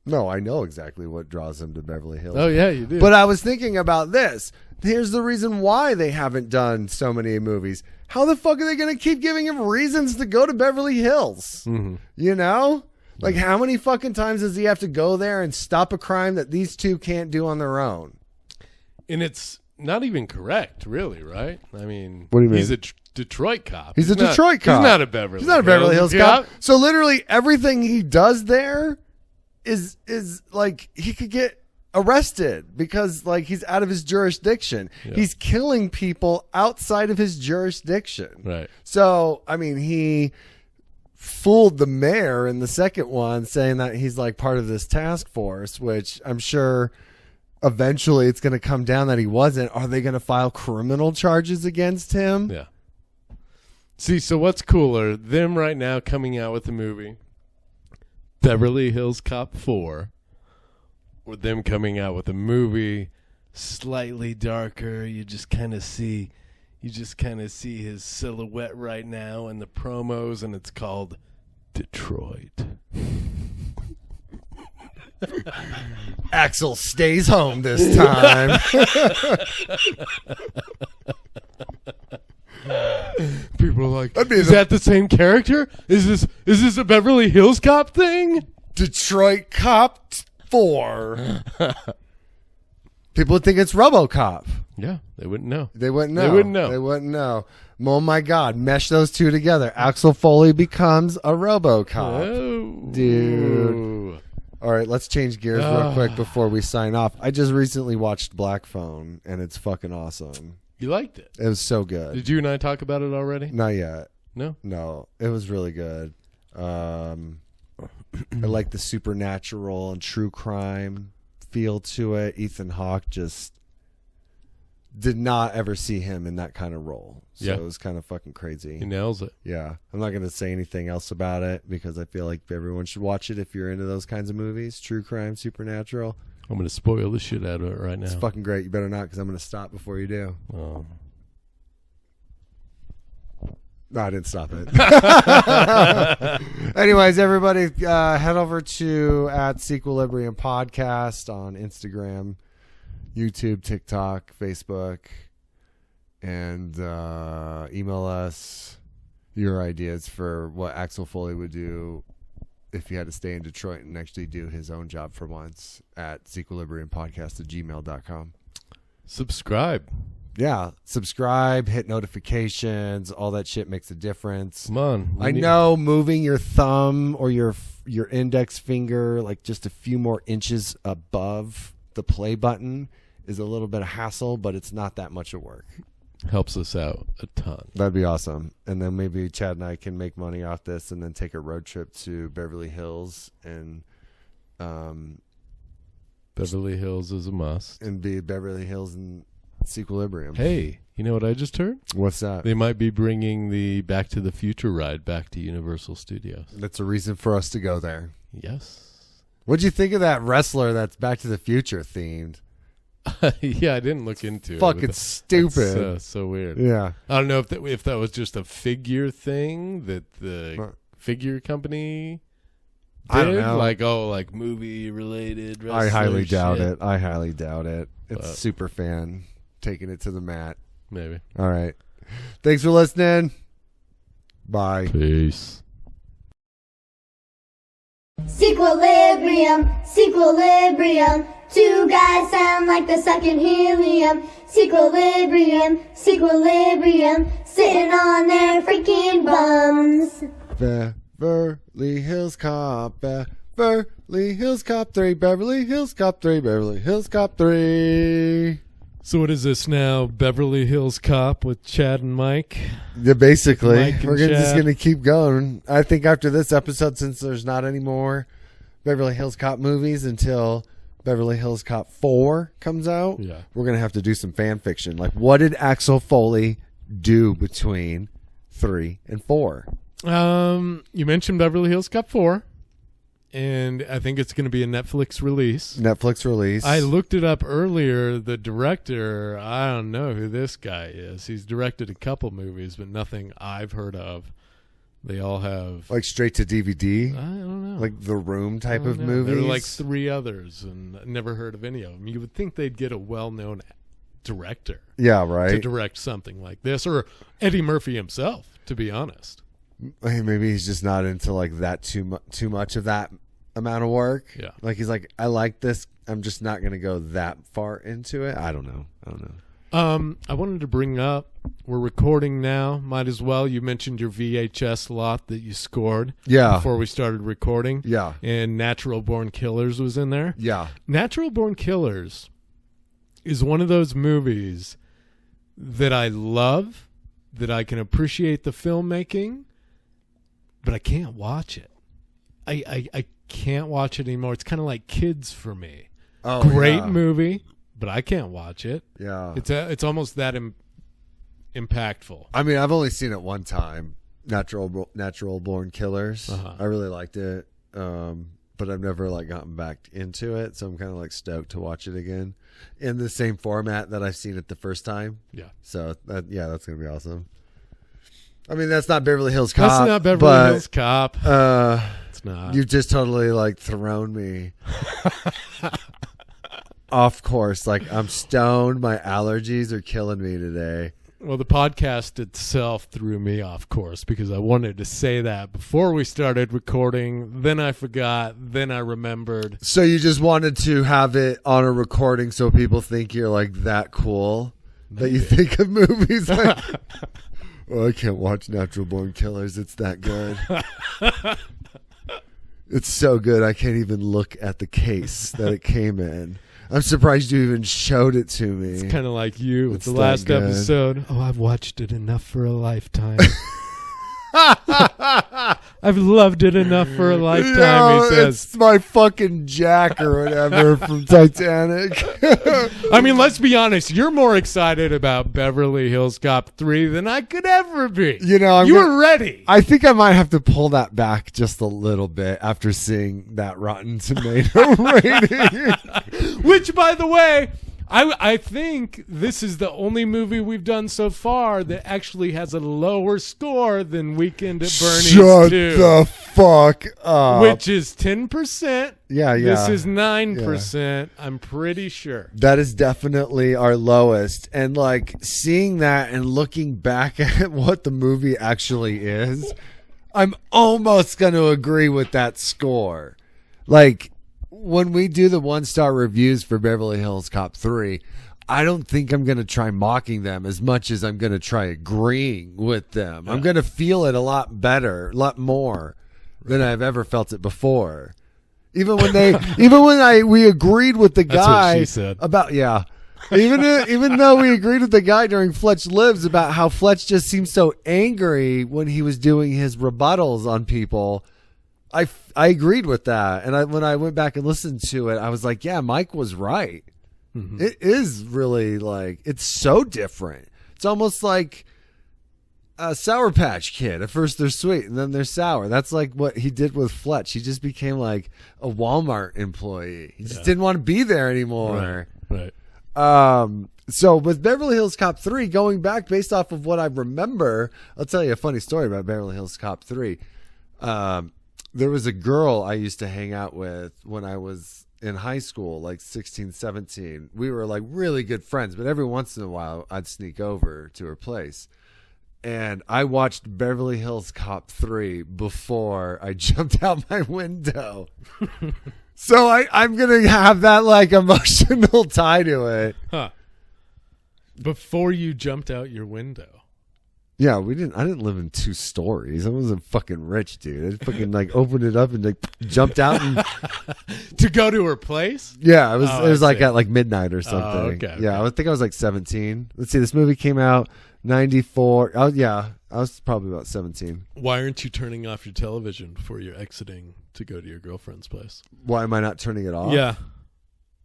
No, I know exactly what draws him to Beverly Hills. Oh yeah, you do. But I was thinking about this. Here's the reason why they haven't done so many movies. How the fuck are they going to keep giving him reasons to go to Beverly Hills? Mm-hmm. You know? Like, how many fucking times does he have to go there and stop a crime that these two can't do on their own? And it's not even correct, really, right? I mean, What do you mean? He's a Detroit cop. He's a Detroit cop. He's not a Beverly. He's not a Beverly Hills cop. So literally everything he does there is like he could get arrested because like he's out of his jurisdiction. Yeah. He's killing people outside of his jurisdiction. Right. So, I mean, he fooled the mayor in the second one saying that he's like part of this task force, which I'm sure eventually it's going to come down that he wasn't. Are they going to file criminal charges against him? Yeah. See, so what's cooler, them right now coming out with the movie Beverly Hills Cop 4, or them coming out with a movie slightly darker? You just kind of see his silhouette right now in the promos, and it's called Detroit. Axel stays home this time. People are like, That'd be is the- that the same character? Is this a Beverly Hills Cop thing? Detroit Cop 4. People would think it's RoboCop. Yeah, they wouldn't know. They wouldn't know. They wouldn't know. They wouldn't know. Oh my God! Mesh those two together. Axel Foley becomes a RoboCop. Oh. Dude. All right, let's change gears real quick before we sign off. I just recently watched Black Phone, and it's fucking awesome. You liked it. It was so good. Did you and I talk about it already? Not yet. No? No, it was really good. I like the supernatural and true crime feel to it. Ethan Hawke just did not ever see him in that kind of role. So Yeah. it was kind of fucking crazy. He nails it. Yeah. I'm not going to say anything else about it because I feel like everyone should watch it if you're into those kinds of movies. True crime, supernatural. I'm going to spoil the shit out of it right now. It's fucking great. You better not because I'm going to stop before you do. Oh. No, I didn't stop it. Anyways, everybody, head over to @Sequilibrium Podcast on Instagram, YouTube, TikTok, Facebook, and email us your ideas for what Axel Foley would do if he had to stay in Detroit and actually do his own job for once at sequilibriumpodcast@gmail.com. Subscribe. Yeah, subscribe, hit notifications, all that shit makes a difference. Come on. I know moving your thumb or your index finger like just a few more inches above the play button is a little bit of hassle, but it's not that much of work. Helps us out a ton. That'd be awesome. And then maybe Chad and I can make money off this and then take a road trip to Beverly Hills and Beverly Hills is a must. be Beverly Hills and Sequilibrium. Hey, you know what I just heard? What's that? They might be bringing the Back to the Future ride back to Universal Studios. That's a reason for us to go there. Yes. What'd you think of that wrestler that's Back to the Future themed? Yeah, I didn't look into it. Fucking but stupid. That's so weird. Yeah. I don't know if that was just a figure thing that the figure company did. I don't know. Like movie related. I highly doubt shit. it. I highly doubt it. It's But- super fan taking it to the mat. Maybe. All right. Thanks for listening. Bye. Peace. Sequilibrium, sequilibrium. Two guys sound like they're sucking helium. Sequilibrium, sequilibrium. Sitting on their freaking bums. Beverly Hills Cop. Beverly Hills Cop 3. Beverly Hills Cop 3. Beverly Hills Cop 3. So what is this now? Beverly Hills Cop with Chad and Mike? Yeah, basically, Mike and we're just Chad. going to keep going. I think after this episode, since there's not any more Beverly Hills Cop movies until Beverly Hills Cop 4 comes out, Yeah. we're going to have to do some fan fiction. Like, what did Axel Foley do between 3 and 4? You mentioned Beverly Hills Cop 4, and I think it's going to be a Netflix release. Netflix release. I looked it up earlier. The director, I don't know who this guy is. He's directed a couple movies, but nothing I've heard of. They all have, like straight to DVD, I don't know. like The Room type I don't of know. movies. There were like 3 others, and I never heard of any of them. You would think they'd get a well-known director Yeah, to right. direct something like this, or Eddie Murphy himself, to be honest. Hey, maybe he's just not into like that too much of that amount of work. Yeah. Like he's like, I like this. I'm just not going to go that far into it. I don't know. I wanted to bring up, we're recording now. Might as well. You mentioned your VHS lot that you scored Yeah. before we started recording. Yeah. And Natural Born Killers was in there. Yeah. Natural Born Killers is one of those movies that I love, that I can appreciate the filmmaking, but I can't watch it. I can't watch it anymore. It's kind of like Kids for me. Oh, Great yeah. movie, but I can't watch it. Yeah. It's almost that impactful. I mean, I've only seen it one time. Natural Born Killers. Uh-huh. I really liked it, but I've never like gotten back into it. So I'm kind of like stoked to watch it again in the same format that I've seen it the first time. Yeah. So that's gonna be awesome. I mean, that's not Beverly Hills Cop. That's not Beverly Hills Cop. It's not. You've just totally like thrown me off course. Like I'm stoned. My allergies are killing me today. Well, the podcast itself threw me off course because I wanted to say that before we started recording. Then I forgot. Then I remembered. So you just wanted to have it on a recording so people think you're like that cool that you think of movies like, oh, I can't watch Natural Born Killers. It's that good. It's so good. I can't even look at the case that it came in. I'm surprised you even showed it to me. It's kind of like you with It's the that last good. episode. Oh, I've watched it enough for a lifetime. I've loved it enough for a lifetime, No, he says. it's my fucking Jack or whatever from Titanic. I mean, let's be honest. You're more excited about Beverly Hills Cop 3 than I could ever be. You know, you were ready. I think I might have to pull that back just a little bit after seeing that Rotten Tomato rating. Which, by the way, I think this is the only movie we've done so far that actually has a lower score than Weekend at Bernie's Shut 2, the fuck up. which is 10%. Yeah. This is 9%. I'm pretty sure. That is definitely our lowest. And like seeing that and looking back at what the movie actually is, I'm almost going to agree with that score. Like when we do the 1-star reviews for Beverly Hills Cop 3, I don't think I'm going to try mocking them as much as I'm going to try agreeing with them. Yeah. I'm going to feel it a lot better, a lot more than I've ever felt it before. Even when we agreed with the That's guy what she said. about even though we agreed with the guy during Fletch Lives about how Fletch just seemed so angry when he was doing his rebuttals on people, I agreed with that. And when I went back and listened to it, I was like, yeah, Mike was right. Mm-hmm. It is really like, it's so different. It's almost like a Sour Patch Kid. At first they're sweet and then they're sour. That's like what he did with Fletch. He just became like a Walmart employee. He just didn't want to be there anymore. Right. So with Beverly Hills Cop 3, going back based off of what I remember, I'll tell you a funny story about Beverly Hills Cop 3. There was a girl I used to hang out with when I was in high school, like 16, 17. We were like really good friends, but every once in a while I'd sneak over to her place. And I watched Beverly Hills Cop 3 before I jumped out my window. So I'm going to have that like emotional tie to it. Huh. Before you jumped out your window. Yeah, I didn't live in 2 stories. I wasn't fucking rich, dude. I fucking like opened it up and like jumped out and To go to her place? yeah, it was Oh, it was I like see. at like midnight or something. okay, Yeah, I think I was like 17. Let's see, this movie came out 94. Oh yeah, I was probably about 17. Why aren't you turning off your television before you're exiting to go to your girlfriend's place? Why am I not turning it off? Yeah.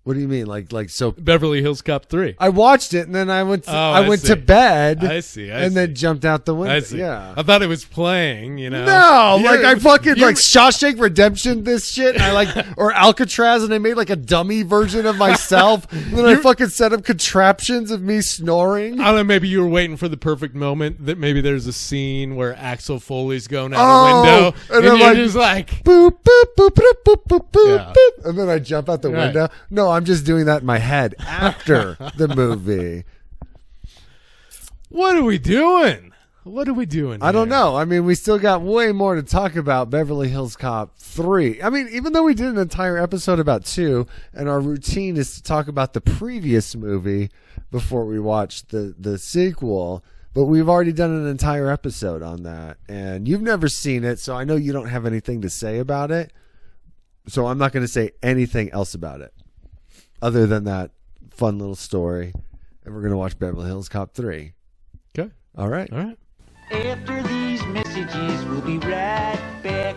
What do you mean? Like so Beverly Hills Cop 3. I watched it and then I went to, I to see. bed. I see. and then jumped out the window. I see. Yeah. I thought it was playing, you know. No, like You're- I fucking you're- like Shawshank Redemption this shit. And I like or Alcatraz, and I made like a dummy version of myself. And then I fucking set up contraptions of me snoring. I don't know, maybe you were waiting for the perfect moment that maybe there's a scene where Axel Foley's going out Oh, the window and and I'm you're like, just like, Boop boop boop boop boop boop boop, Yeah. boop, and then I jump out the Right. window. No, I'm just doing that in my head after the movie. what are we doing? What are we doing I don't here? know. I mean, we still got way more to talk about Beverly Hills Cop 3. I mean, even though we did an entire episode about 2, and our routine is to talk about the previous movie before we watch the sequel, but we've already done an entire episode on that. And you've never seen it, so I know you don't have anything to say about it. So I'm not going to say anything else about it other than that fun little story. And we're going to watch Beverly Hills Cop 3. Okay. All right. All right. After these messages, we'll be right back.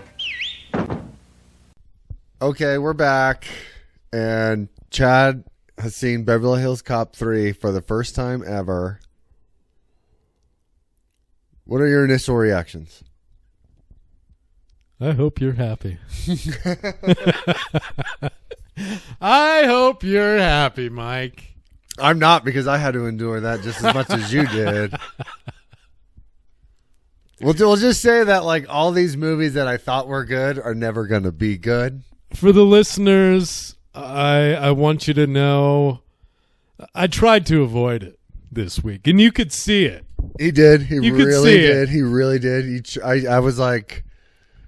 Okay, we're back. And Chad has seen Beverly Hills Cop 3 for the first time ever. What are your initial reactions? I hope you're happy. I hope you're happy, Mike. I'm not, because I had to endure that just as much as you did. We'll just say that like all these movies that I thought were good are never going to be good. For the listeners, I want you to know I tried to avoid it this week, and you could see it. He did. He You could really see it. did. He really did. I was like,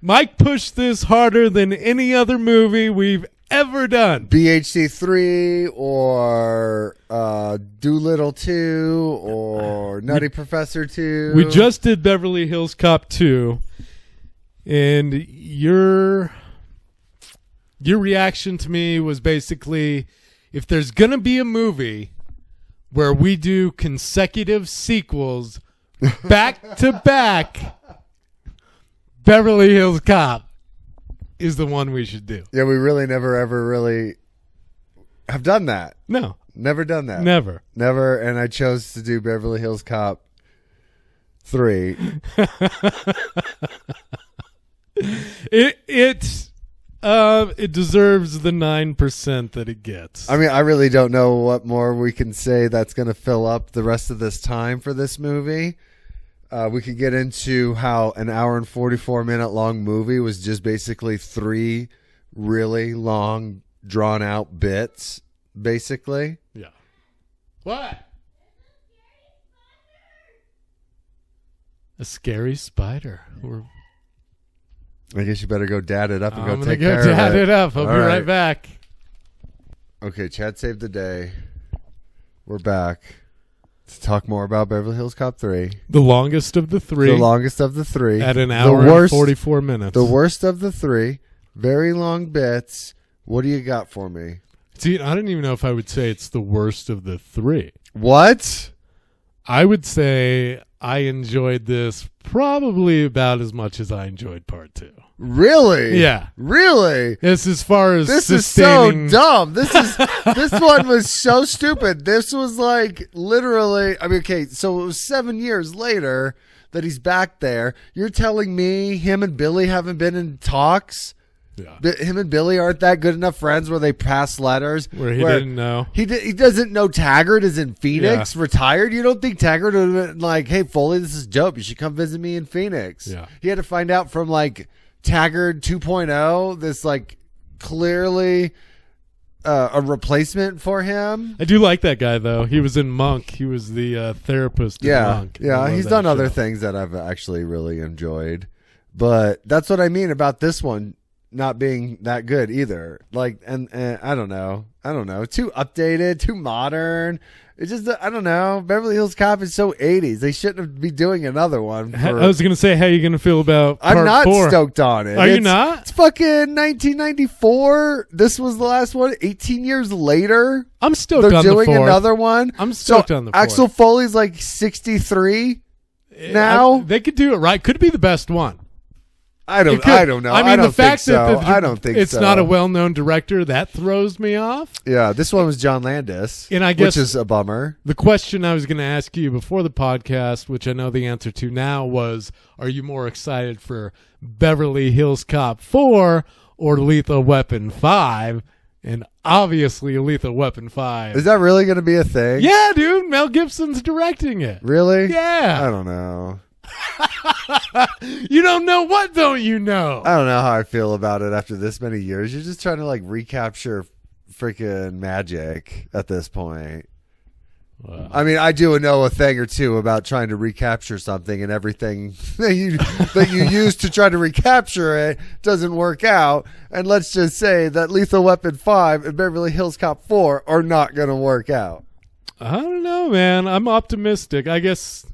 Mike pushed this harder than any other movie we've ever done. BHC 3 or Doolittle 2 or Nutty Professor 2. We just did Beverly Hills Cop 2, and your reaction to me was basically, if there's going to be a movie where we do consecutive sequels back to back, Beverly Hills Cop is the one we should do. Yeah, we really never ever really have done that. No, Never done that. never. Never. And I chose to do Beverly Hills Cop 3. It deserves the 9% that it gets. I mean, I really don't know what more we can say that's going to fill up the rest of this time for this movie. We could get into how an hour and 44-minute long movie was just basically 3 really long, drawn out bits, basically. Yeah. What? A scary spider. I guess you better go dad it up and I'm go gonna take go care dad of it. it up. I'll All be right back. Okay, Chad saved the day. We're back to talk more about Beverly Hills Cop 3. The longest of the 3. The longest of the 3. At an The hour worst, and 44 minutes. The worst of the 3. Very long bits. What do you got for me? See, I don't even know if I would say it's the worst of the 3. What? I would say I enjoyed this probably about as much as I enjoyed part 2. Really? Yeah. Really? It's as far as This is so sustaining. dumb. This one was so stupid. This was like literally, I mean, okay, so it was 7 years later that he's back there. You're telling me him and Billy haven't been in talks? Yeah. Him and Billy aren't that good enough friends where they pass letters Where he didn't know. He doesn't know Taggart is in Phoenix, retired. You don't think Taggart would have been like, "Hey, Foley, this is dope. You should come visit me in Phoenix." Yeah. He had to find out from like Taggart 2.0, this like clearly a replacement for him. I do like that guy though. He was in Monk. He was the therapist in Monk. I Yeah, love he's that done other show. things that I've actually really enjoyed. But that's what I mean about this one not being that good either. Like, and I don't know. Too updated, too modern. It's just, I don't know. Beverly Hills Cop is so 80s. They shouldn't be doing another one. I was going to say, how are you going to feel about part I'm not 4? stoked on it. Are you not? It's fucking 1994. This was the last one. 18 years later, I'm stoked they're on the doing 4th. another one. I'm stoked on the 4th. Axel Foley's like 63 now. They could do it right. Could be the best one. I don't know. I mean, I don't the fact think so. that I don't think it's so. not a well-known director, that throws me off. Yeah, this one was John Landis, And I guess which is a bummer. the question I was going to ask you before the podcast, which I know the answer to now, was, are you more excited for Beverly Hills Cop 4 or Lethal Weapon 5? And obviously Lethal Weapon 5. Is that really going to be a thing? Yeah, dude. Mel Gibson's directing it. Really? Yeah. I don't know. You don't know what don't you know? I don't know how I feel about it after this many years. You're just trying to like recapture freaking magic at this point. Wow. I mean, I do know a thing or two about trying to recapture something, and everything that you use to try to recapture it doesn't work out. And let's just say that Lethal Weapon 5 and Beverly Hills Cop 4 are not going to work out. I don't know, man. I'm optimistic. I guess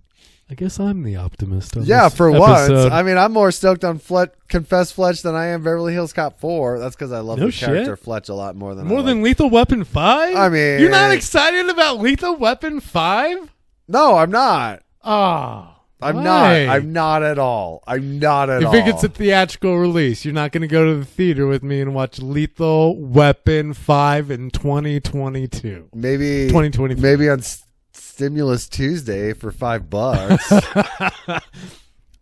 I'm the optimist. On Yeah, this for episode. once. I mean, I'm more stoked on Confess Fletch than I am Beverly Hills Cop 4. That's because I love No the character shit. Fletch a lot more than More I than like. Lethal Weapon 5? I mean- you're not excited about Lethal Weapon 5? No, I'm not. Oh, I'm why? not. I'm not at all. I'm not at all. If it gets a theatrical release, you're not going to go to the theater with me and watch Lethal Weapon 5 in 2022. maybe 2023. Maybe on Stimulus Tuesday for $5.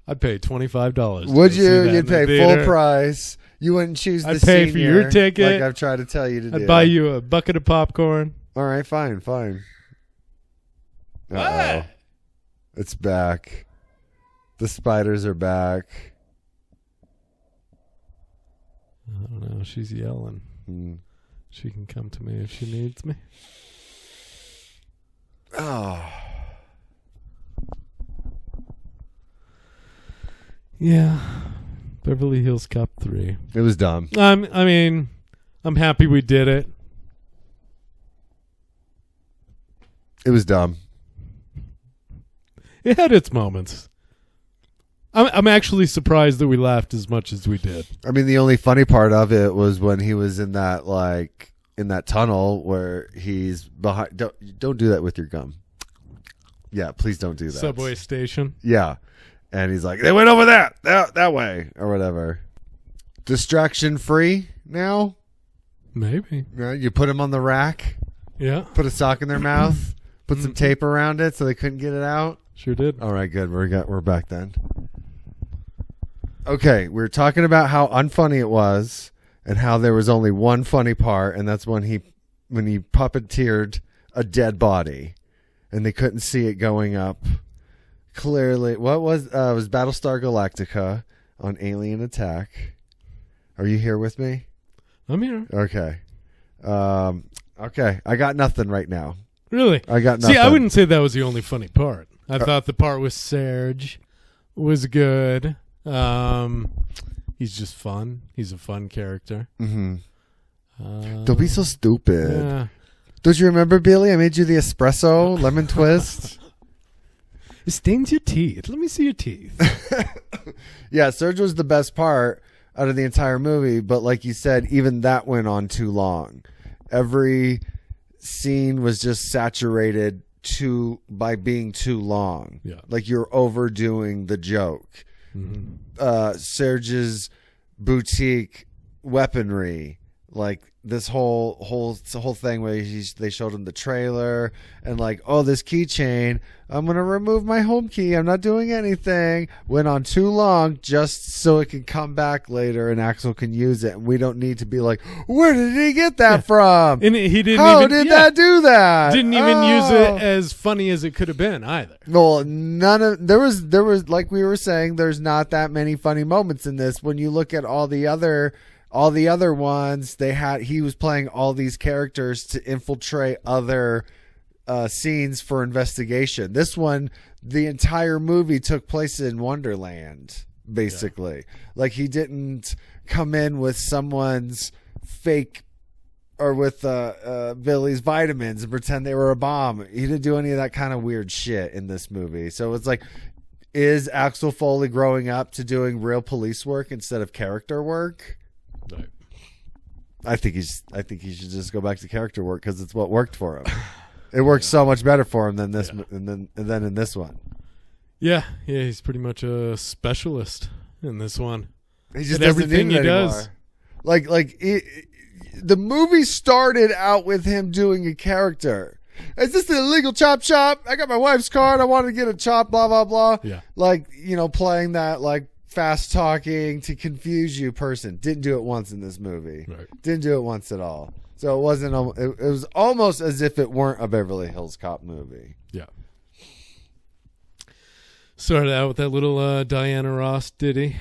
I'd pay $25. Would to see you? that in You'd the pay theater. full price. You wouldn't choose the I'd pay for senior, your ticket. like I've tried to tell you to do. I'd buy you a bucket of popcorn. All right, fine. Uh-oh. What? It's back. The spiders are back. I don't know. She's yelling. Hmm. She can come to me if she needs me. Oh. Yeah. Beverly Hills Cop 3. It was dumb. I mean, I'm happy we did it. It was dumb. It had its moments. I'm actually surprised that we laughed as much as we did. I mean, the only funny part of it was when he was in that tunnel where he's behind. Don't do that with your gum. Yeah, please don't do that. Subway station. Yeah, and he's like, they went over that way or whatever. Distraction free now. Maybe. You put him on the rack. Yeah, Put a sock in their mouth. Put some tape around it so they couldn't get it out. sure did. All right, good. We're back then. Okay, we were talking about how unfunny it was and how there was only one funny part, and that's when he puppeteered a dead body and they couldn't see it going up. Clearly, what was it was Battlestar Galactica on Alien Attack. Are you here with me? I'm here. Okay. Okay, I got nothing right now. Really? I got nothing. See, I wouldn't say that was the only funny part. I thought the part with Serge was good. He's just fun. He's a fun character. Mm-hmm. Don't be so stupid. Yeah. Don't you remember, Billy? I made you the espresso lemon twist. It stains your teeth. Let me see your teeth. Yeah, Serge was the best part out of the entire movie, but like you said, even that went on too long. Every scene was just saturated by being too long. Yeah. Like you're overdoing the joke. Mm-hmm. Serge's boutique weaponry. like this whole thing where they showed him the trailer and like, oh, this keychain, I'm gonna remove my home key, I'm not doing anything, went on too long just so it can come back later and Axel can use it, and we don't need to be like, where did he get that from? And he didn't. How even, did that do that? Didn't even use it as funny as it could have been either. Well, there was like we were saying, there's not that many funny moments in this. When you look at all the other ones, he was playing all these characters to infiltrate other scenes for investigation. This one, the entire movie took place in Wonderland, basically. Yeah. Like, he didn't come in with someone's fake or with Billy's vitamins and pretend they were a bomb. He didn't do any of that kind of weird shit in this movie. So it's like, is Axel Foley growing up to doing real police work instead of character work? Right. I think he should just go back to character work because it's what worked for him. It worked so much better for him than this, than in this one. Yeah, he's pretty much a specialist in this one. He just doesn't everything need it he anymore. does. The movie started out with him doing a character. Is this an illegal chop shop? I got my wife's card. I wanted to get a chop. Blah blah blah. Yeah, like, you know, playing that like fast talking to confuse you person. Didn't do it once in this movie. Right. Didn't do it once at all. So it wasn't. It was almost as if it weren't a Beverly Hills Cop movie. Yeah. Started out with that little Diana Ross ditty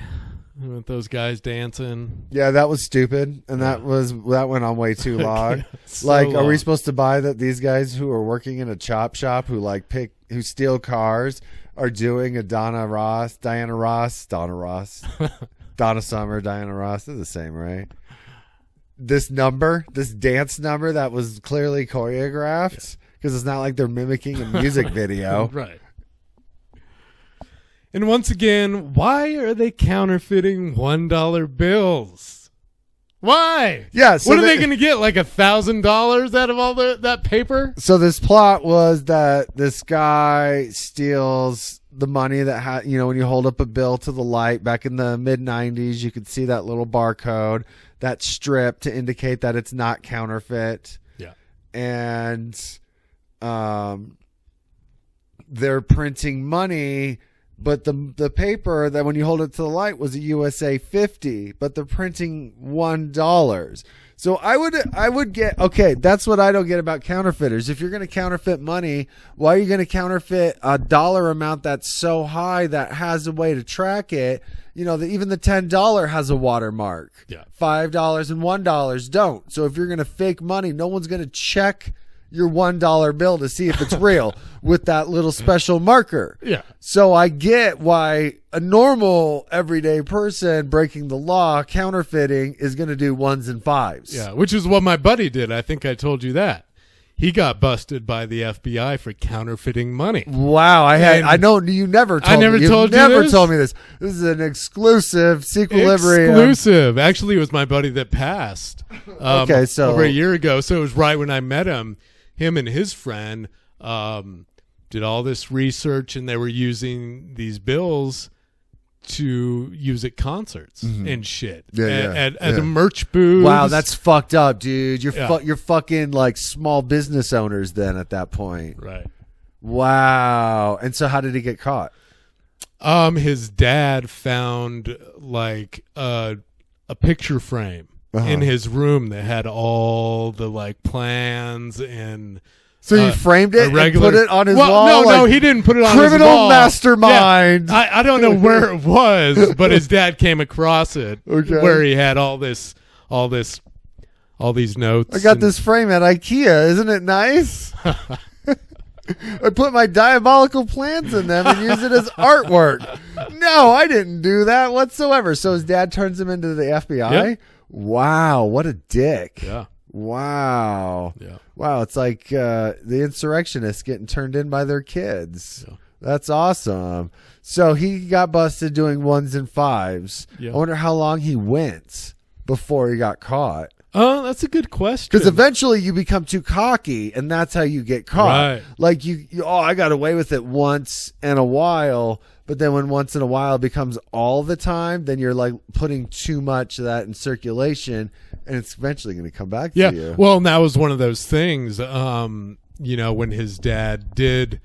with those guys dancing. Yeah, that was stupid, and that went on way too long. So like, long. Are we supposed to buy that these guys who are working in a chop shop who steal cars are doing a Donna Summer, Diana Ross? They're the same, right? This dance number that was clearly choreographed, because it's not like they're mimicking a music video. Right. And once again, why are they counterfeiting $1 bills? Why? Yeah. So what are they going to get? Like $1,000 out of all that paper? So this plot was that this guy steals the money that when you hold up a bill to the light back in the mid 90s, you could see that little barcode, that strip to indicate that it's not counterfeit. Yeah. And they're printing money, but the paper that when you hold it to the light was a USA 50, but they're printing $1. So I would get, okay, that's what I don't get about counterfeiters. If you're going to counterfeit money, why are you going to counterfeit a dollar amount that's so high that has a way to track it? You know, even the $10 has a watermark. Yeah. $5 and $1 don't. So if you're going to fake money, no one's going to check your $1 bill to see if it's real with that little special marker. Yeah. So I get why a normal everyday person breaking the law, counterfeiting, is going to do ones and fives. Yeah, which is what my buddy did. I think I told you that. He got busted by the FBI for counterfeiting money. Wow, I know you never told me. You never told me this. This is an exclusive Sequilibrium. Exclusive. Actually, it was my buddy that passed. Okay, so over a year ago. So it was right when I met him. Him and his friend did all this research, and they were using these bills to use at concerts and shit. At a merch booth. Wow, that's fucked up, dude. You're fucking like small business owners then at that point. Right. Wow. And so how did he get caught? His dad found like a picture frame in his room that had all the like plans and. So he framed it and put it on his wall? No, he didn't put it on his wall. Criminal mastermind. Yeah, I don't know where it was, but his dad came across it where he had all these notes. I got this frame at IKEA. Isn't it nice? I put my diabolical plans in them and use it as artwork. No, I didn't do that whatsoever. So his dad turns him into the FBI? Yep. Wow, what a dick. Yeah. Wow. Yeah. Wow, it's like the insurrectionists getting turned in by their kids. Yeah. That's awesome. So he got busted doing ones and fives. Yeah. I wonder how long he went before he got caught. Oh, that's a good question. Because eventually you become too cocky, and that's how you get caught. Right. Like I got away with it once in a while, but then when once in a while becomes all the time, then you're like putting too much of that in circulation, and it's eventually going to come back Yeah. to you. Well, and that was one of those things, when his dad did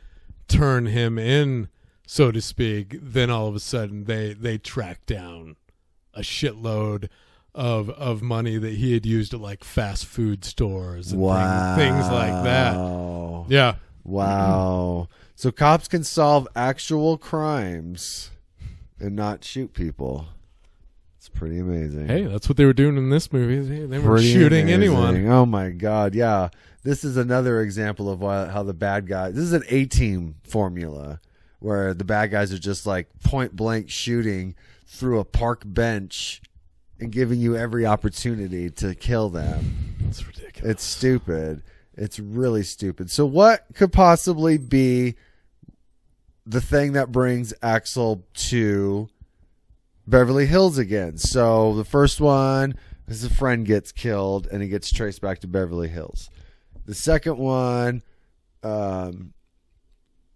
turn him in, so to speak, then all of a sudden they tracked down a shitload of money that he had used at like fast food stores and things like that. Yeah. Wow. So cops can solve actual crimes and not shoot people. It's pretty amazing. Hey, that's what they were doing in this movie. They weren't Pretty shooting amazing. anyone. Oh my God. Yeah. This is another example of how the bad guys, this is an A-team formula where the bad guys are just like point blank shooting through a park bench and giving you every opportunity to kill them. It's ridiculous. It's stupid. It's really stupid. So what could possibly be the thing that brings Axel to Beverly Hills again? So the first one is a friend gets killed and he gets traced back to Beverly Hills. The second one,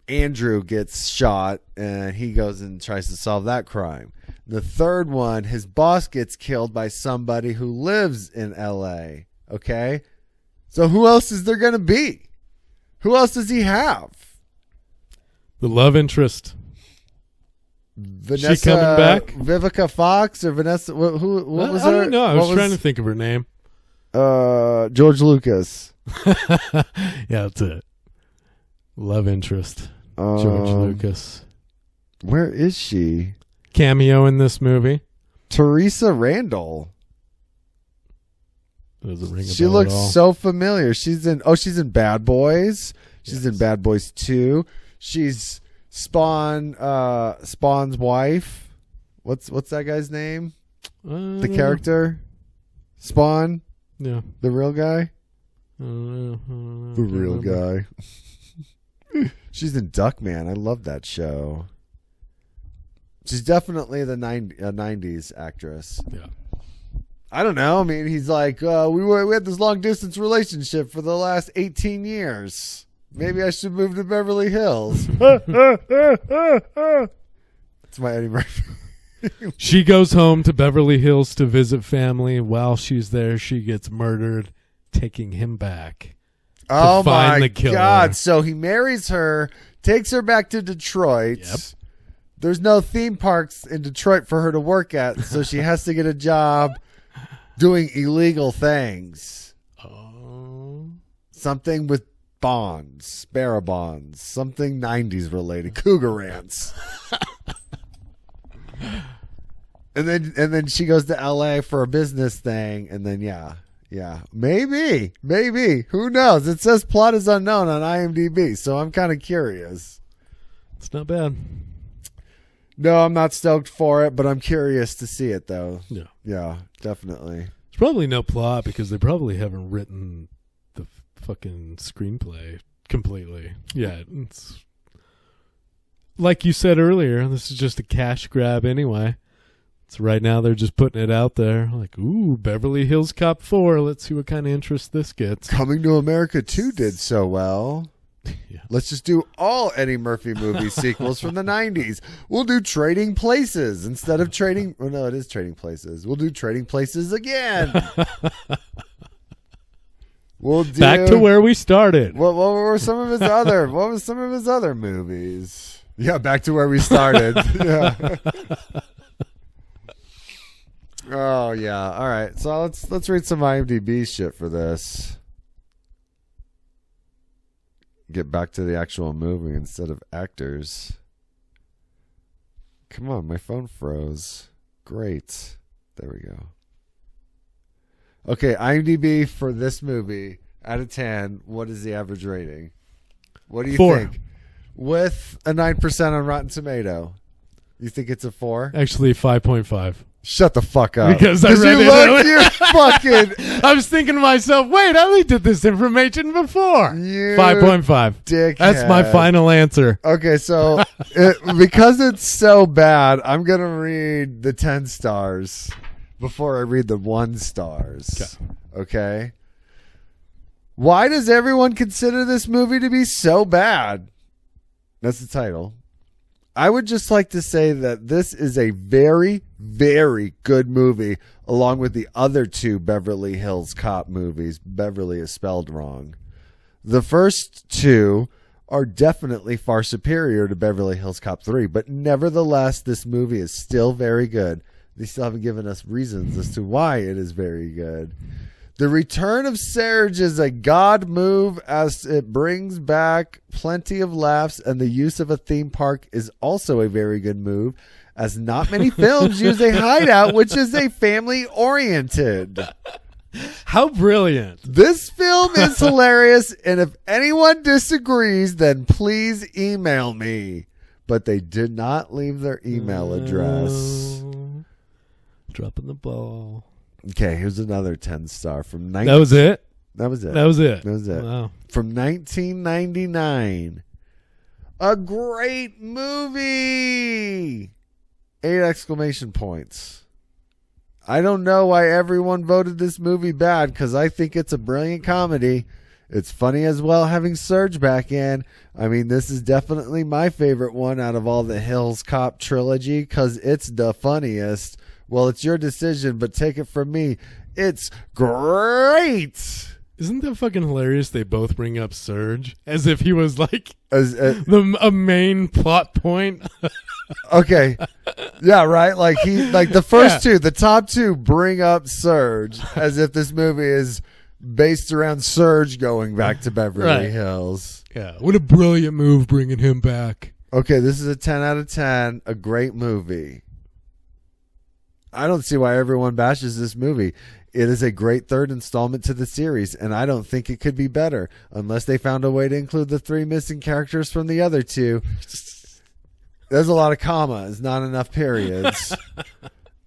Andrew gets shot and he goes and tries to solve that crime. The third one, his boss gets killed by somebody who lives in LA. Okay? So who else is there going to be? Who else does he have? The love interest. Vanessa, She coming back? Vivica Fox or Vanessa? What was I her? don't know. I what was trying to think of her name. George Lucas. Yeah, that's it. Love interest. George Lucas. Where is she? Cameo in this movie. Teresa Randall. Doesn't ring a She bell looks at all. so familiar. She's in Bad Boys. She's in Bad Boys 2. She's Spawn's wife. What's that guy's name? The character? Spawn? Yeah. The real guy? The The real guy. She's in Duckman. I love that show. She's definitely the 90s actress. Yeah. I don't know. I mean, he's like, we had this long distance relationship for the last 18 years. Maybe I should move to Beverly Hills. It's my Eddie Murphy. She goes home to Beverly Hills to visit family. While she's there, she gets murdered, taking him back. Oh find my the killer. God. So he marries her, takes her back to Detroit. Yep. There's no theme parks in Detroit for her to work at, so she has to get a job doing illegal things. Oh. Something with bonds, bearer bonds, something 90s related, Cougar Rants. and then she goes to LA for a business thing, and then maybe who knows? It says plot is unknown on IMDb, so I'm kind of curious. It's not bad. No, I'm not stoked for it, but I'm curious to see it though. Yeah, definitely. There's probably no plot because they probably haven't written the fucking screenplay completely. Yeah, it's like you said earlier. This is just a cash grab anyway. So right now they're just putting it out there, like, ooh, Beverly Hills Cop 4. Let's see what kind of interest this gets. Coming to America 2 did so well. Yeah. Let's just do all Eddie Murphy movie sequels from the 90s. We'll do Trading Places instead of Trading... Oh, no, it is Trading Places. We'll do Trading Places again. We'll do... Back to where we started. What were some of his other... What was some of his other movies? Yeah, back to where we started. Yeah. Oh, yeah. All right. So let's read some IMDb shit for this. Get back to the actual movie instead of actors. Come on, my phone froze. Great. There we go. Okay, IMDb for this movie, out of 10, what is the average rating? What do you 4. think? With a 9% on Rotten Tomato. You think it's a 4? Actually, 5.5. Shut the fuck up. Because I read you it look, earlier. you fucking... I was thinking to myself, wait, I looked at this information before. You 5.5. dickhead. That's my final answer. Okay, so because it's so bad, I'm going to read the 10 stars before I read the 1 stars. Okay? Why does everyone consider this movie to be so bad? That's the title. I would just like to say that this is a very, very good movie, along with the other two Beverly Hills Cop movies. Beverly is spelled wrong. The first two are definitely far superior to Beverly Hills Cop 3, but nevertheless, this movie is still very good. They still haven't given us reasons as to why it is very good. The return of Serge is a god move as it brings back plenty of laughs, and the use of a theme park is also a very good move, as not many films use a hideout, which is a family-oriented. How brilliant. This film is hilarious, and if anyone disagrees, then please email me. But they did not leave their email address. Dropping the ball. Okay, here's another 10-star from That was it? That was it. That was it. That was it. Wow. From 1999. A great movie! 8 exclamation points. I don't know why everyone voted this movie bad, because I think it's a brilliant comedy. It's funny as well having Surge back in. I mean, this is definitely my favorite one out of all the Hills Cop trilogy, because it's the funniest. Well, it's your decision, but take it from me. It's great! Isn't that fucking hilarious? They both bring up Surge as if he was like a main plot point. Okay. Yeah, right? Like the first two, the top two bring up Surge as if this movie is based around Surge going back to Beverly Hills. Yeah. What a brilliant move bringing him back. Okay, this is a 10 out of 10, a great movie. I don't see why everyone bashes this movie. It is a great third installment to the series, and I don't think it could be better unless they found a way to include the 3 missing characters from the other 2. There's a lot of commas, not enough periods.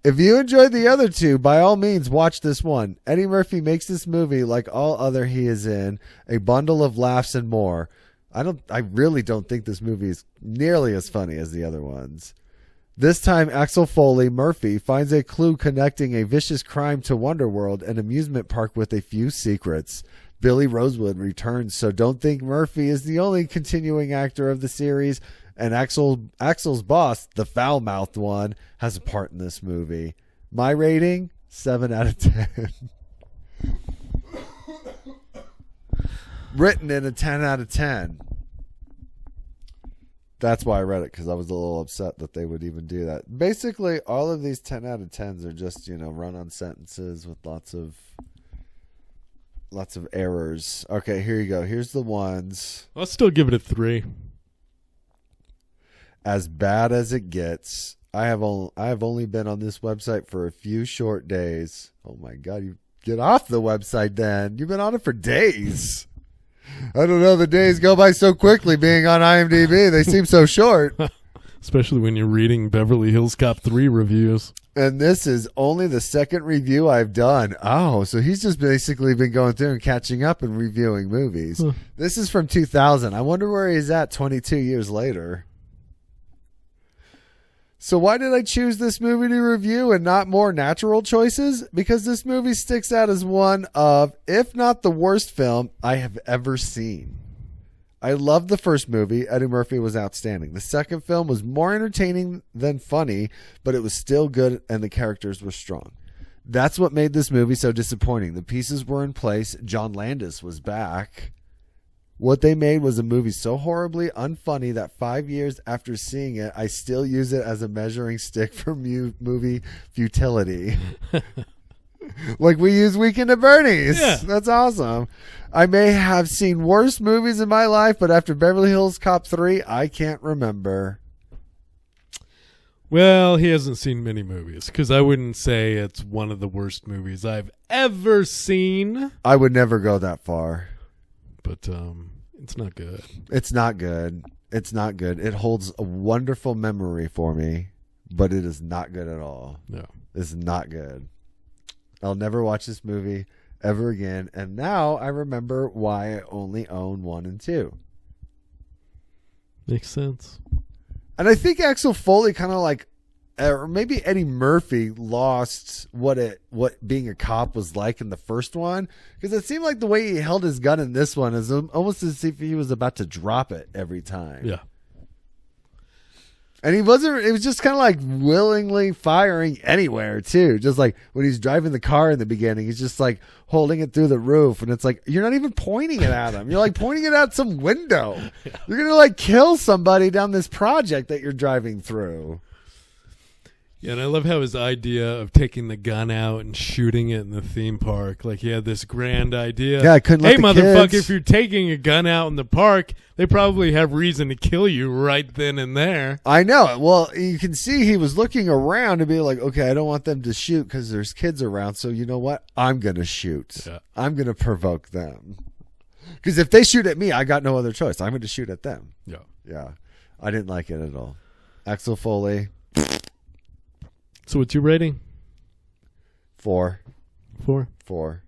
If you enjoyed the other 2, by all means, watch this one. Eddie Murphy makes this movie, like all other he is in, a bundle of laughs and more. I really don't think this movie is nearly as funny as the other ones. This time, Axel Foley, Murphy, finds a clue connecting a vicious crime to Wonderworld, an amusement park with a few secrets. Billy Rosewood returns, so don't think Murphy is the only continuing actor of the series, and Axel's boss, the foul-mouthed one, has a part in this movie. My rating, 7 out of 10. Written in a 10 out of 10. That's why I read it, because I was a little upset that they would even do that. Basically, all of these 10 out of 10s are just, run-on sentences with lots of errors. Okay, here you go. Here's the ones. I'll still give it a 3. As bad as it gets. I have only been on this website for a few short days. Oh my God, you get off the website then. You've been on it for days. I don't know, the days go by so quickly being on IMDb. They seem so short. Especially when you're reading Beverly Hills Cop 3 reviews. And this is only the second review I've done. Oh, so he's just basically been going through and catching up and reviewing movies. Huh. This is from 2000. I wonder where he's at 22 years later. So why did I choose this movie to review and not more natural choices? Because this movie sticks out as one of, if not the worst film I have ever seen. I loved the first movie. Eddie Murphy was outstanding. The second film was more entertaining than funny, but it was still good and the characters were strong. That's what made this movie so disappointing. The pieces were in place. John Landis was back. What they made was a movie so horribly unfunny that 5 years after seeing it, I still use it as a measuring stick for movie futility. Like we use Weekend at Bernie's. Yeah. That's awesome. I may have seen worse movies in my life, but after Beverly Hills Cop 3, I can't remember. Well, he hasn't seen many movies, because I wouldn't say it's one of the worst movies I've ever seen. I would never go that far. But it's not good. It's not good. It's not good. It holds a wonderful memory for me, but it is not good at all. No. It's not good. I'll never watch this movie ever again. And now I remember why I only own 1 and 2. Makes sense. And I think Axel Foley kind of like, or maybe Eddie Murphy lost what being a cop was like in the first one, because it seemed like the way he held his gun in this one is almost as if he was about to drop it every time. Yeah. And he wasn't, it was just kind of like willingly firing anywhere too. Just like when he's driving the car in the beginning, he's just like holding it through the roof. And it's like, you're not even pointing it at him. You're like pointing it at some window. You're going to like kill somebody down this project that you're driving through. Yeah, and I love how his idea of taking the gun out and shooting it in the theme park, like he had this grand idea. Yeah, I couldn't let Hey, the motherfucker, kids- if you're taking a gun out in the park, they probably have reason to kill you right then and there. I know. Well, you can see he was looking around to be like, okay, I don't want them to shoot because there's kids around. So you know what? I'm going to shoot. Yeah. I'm going to provoke them. Because if they shoot at me, I got no other choice. I'm going to shoot at them. Yeah. Yeah. I didn't like it at all. Axel Foley, So what's your rating? 4. 4. 4.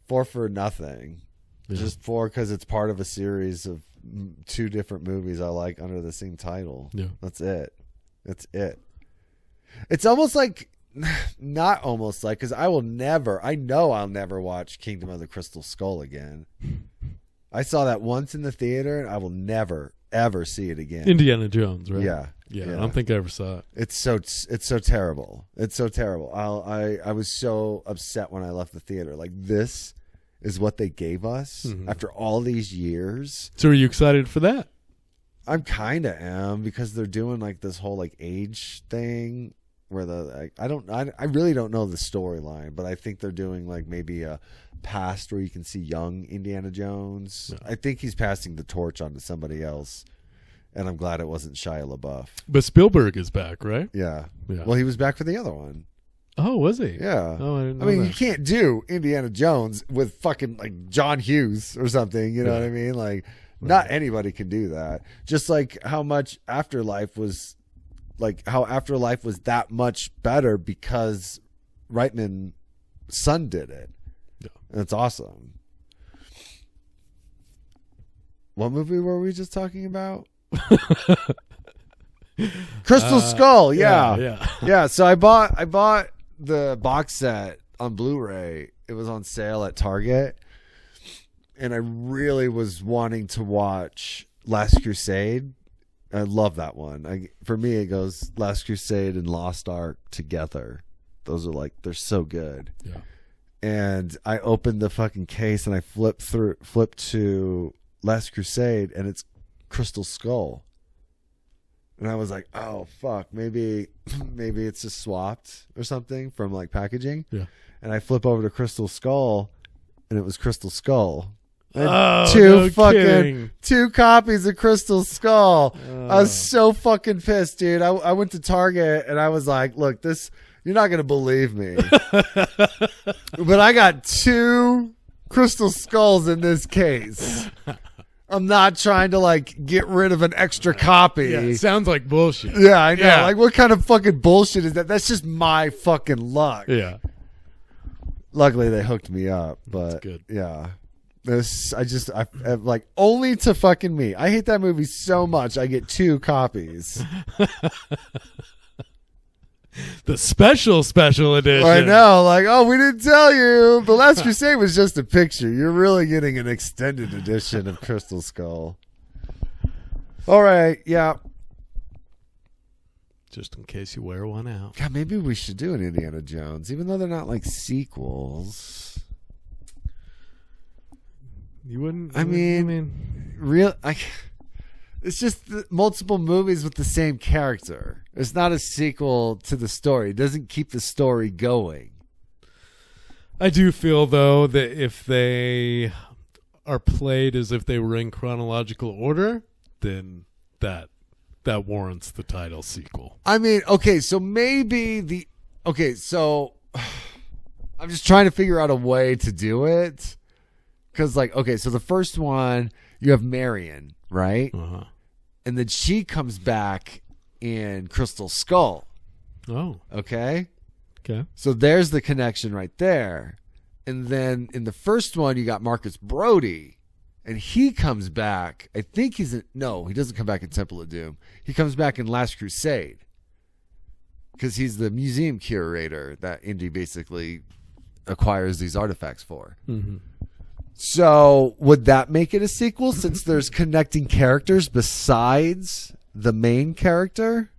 4 for nothing. Yeah. Just 4 because it's part of a series of 2 different movies I like under the same title. Yeah. That's it. That's it. It's almost like, not almost like, because I know I'll never watch Kingdom of the Crystal Skull again. I saw that once in the theater and I will never, ever see it again. Indiana Jones, right? Yeah. Yeah, I don't think I ever saw it. It's so terrible. It's so terrible. I was so upset when I left the theater. Like, this is what they gave us after all these years. So are you excited for that? I'm kind of am, because they're doing like this whole like age thing where I really don't know the storyline, but I think they're doing like maybe a past where you can see young Indiana Jones. Yeah. I think he's passing the torch on to somebody else. And I'm glad it wasn't Shia LaBeouf. But Spielberg is back, right? Yeah. Yeah. Well, he was back for the other one. Oh, was he? Yeah. Oh, I didn't know mean, that. you can't do Indiana Jones with fucking like John Hughes or something. You know what I mean? Like, not anybody can do that. Just like how Afterlife was that much better because Reitman's son did it. Yeah. And it's awesome. What movie were we just talking about? Crystal Skull. Yeah. Yeah, so I bought the box set on Blu-ray. It was on sale at Target, and I really was wanting to watch Last Crusade. I love that one. For me, it goes Last Crusade and Lost Ark together. Those are like, they're so good. Yeah. And I opened the fucking case and I flipped to Last Crusade, and it's Crystal Skull. And I was like, oh fuck, maybe it's just swapped or something from like packaging. Yeah. And I flip over to Crystal Skull, and it was Crystal Skull. And Oh, no kidding. 2 copies of Crystal Skull. I was so fucking pissed, dude. I went to Target and I was like, look, you're not gonna believe me. But I got 2 Crystal Skulls in this case. I'm not trying to like get rid of an extra copy. Yeah, it sounds like bullshit. Yeah, I know. Yeah. Like, what kind of fucking bullshit is that? That's just my fucking luck. Yeah. Luckily, they hooked me up, but That's good. yeah. I like, only to fucking me. I hate that movie so much. I get 2 copies. The special edition. I know. Like, oh, we didn't tell you. The Last Crusade was just a picture. You're really getting an extended edition of Crystal Skull. All right. Yeah. Just in case you wear one out. God, maybe we should do an Indiana Jones, even though they're not like sequels. You wouldn't? I mean, it's just multiple movies with the same character. It's not a sequel to the story. It doesn't keep the story going. I do feel, though, that if they are played as if they were in chronological order, then that warrants the title sequel. I mean, okay, so maybe so I'm just trying to figure out a way to do it. Because, like, okay, so the first one, you have Marion, right? Uh-huh. And then she comes back in Crystal Skull. Oh. Okay? Okay. So there's the connection right there. And then in the first one, you got Marcus Brody. And he comes back. I think he doesn't come back in Temple of Doom. He comes back in Last Crusade. Because he's the museum curator that Indy basically acquires these artifacts for. Mm-hmm. So would that make it a sequel since there's connecting characters besides the main character.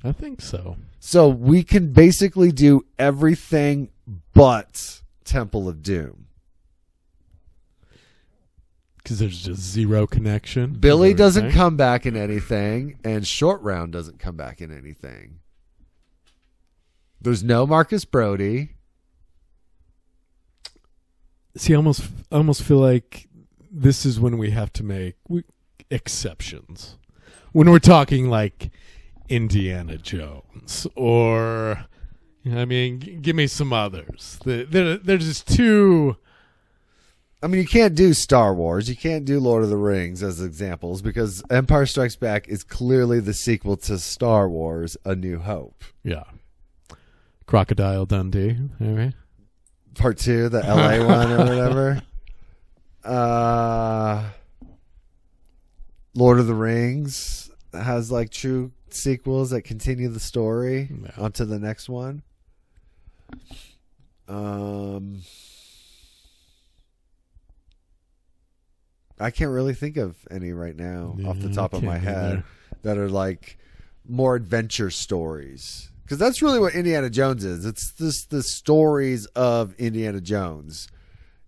I think so. So we can basically do everything but Temple of Doom. Because there's just zero connection. Billy Is that what doesn't you're come back in anything, and Short Round doesn't come back in anything. There's no Marcus Brody. See, I almost feel like this is when we have to make exceptions. When we're talking like Indiana Jones or, I mean, give me some others. They're just too... I mean, you can't do Star Wars. You can't do Lord of the Rings as examples because Empire Strikes Back is clearly the sequel to Star Wars, A New Hope. Yeah. Crocodile Dundee, maybe. Part 2, the LA one or whatever. Lord of the Rings has like true sequels that continue the story onto the next one. I can't really think of any right now off the top of my head that are like more adventure stories. Because that's really what Indiana Jones is. It's the stories of Indiana Jones,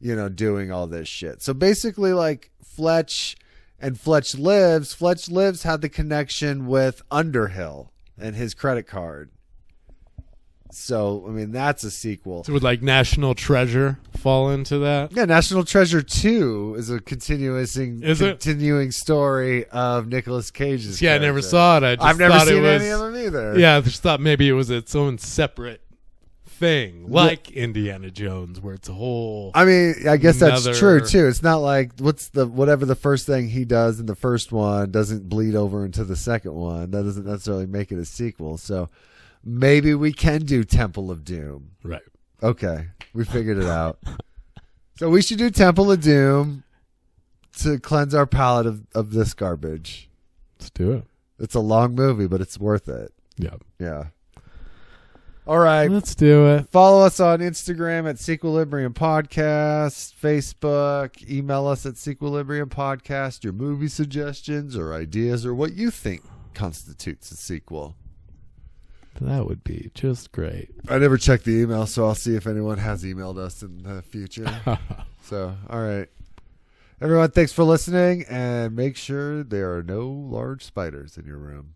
doing all this shit. So basically like Fletch and Fletch Lives had the connection with Underhill and his credit card. So, I mean, that's a sequel. So would like National Treasure fall into that? Yeah, National Treasure 2 is a continuing story of Nicolas Cage's Yeah, character. I never saw it. I've never seen it was, any of them either. Yeah, I just thought maybe it was its own separate thing, like Indiana Jones, where it's a whole... I mean, I guess that's another- true, too. It's not like whatever the first thing he does in the first one doesn't bleed over into the second one. That doesn't necessarily make it a sequel, so... Maybe we can do Temple of Doom. Right. Okay. We figured it out. So we should do Temple of Doom to cleanse our palate of this garbage. Let's do it. It's a long movie, but it's worth it. Yeah. Yeah. All right. Let's do it. Follow us on Instagram at Sequilibrium Podcast, Facebook. Email us at Sequilibrium Podcast. Your movie suggestions or ideas or what you think constitutes a sequel. That would be just great. I never checked the email, so I'll see if anyone has emailed us in the future. So, all right. Everyone, thanks for listening, and make sure there are no large spiders in your room.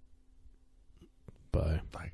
Bye. Bye.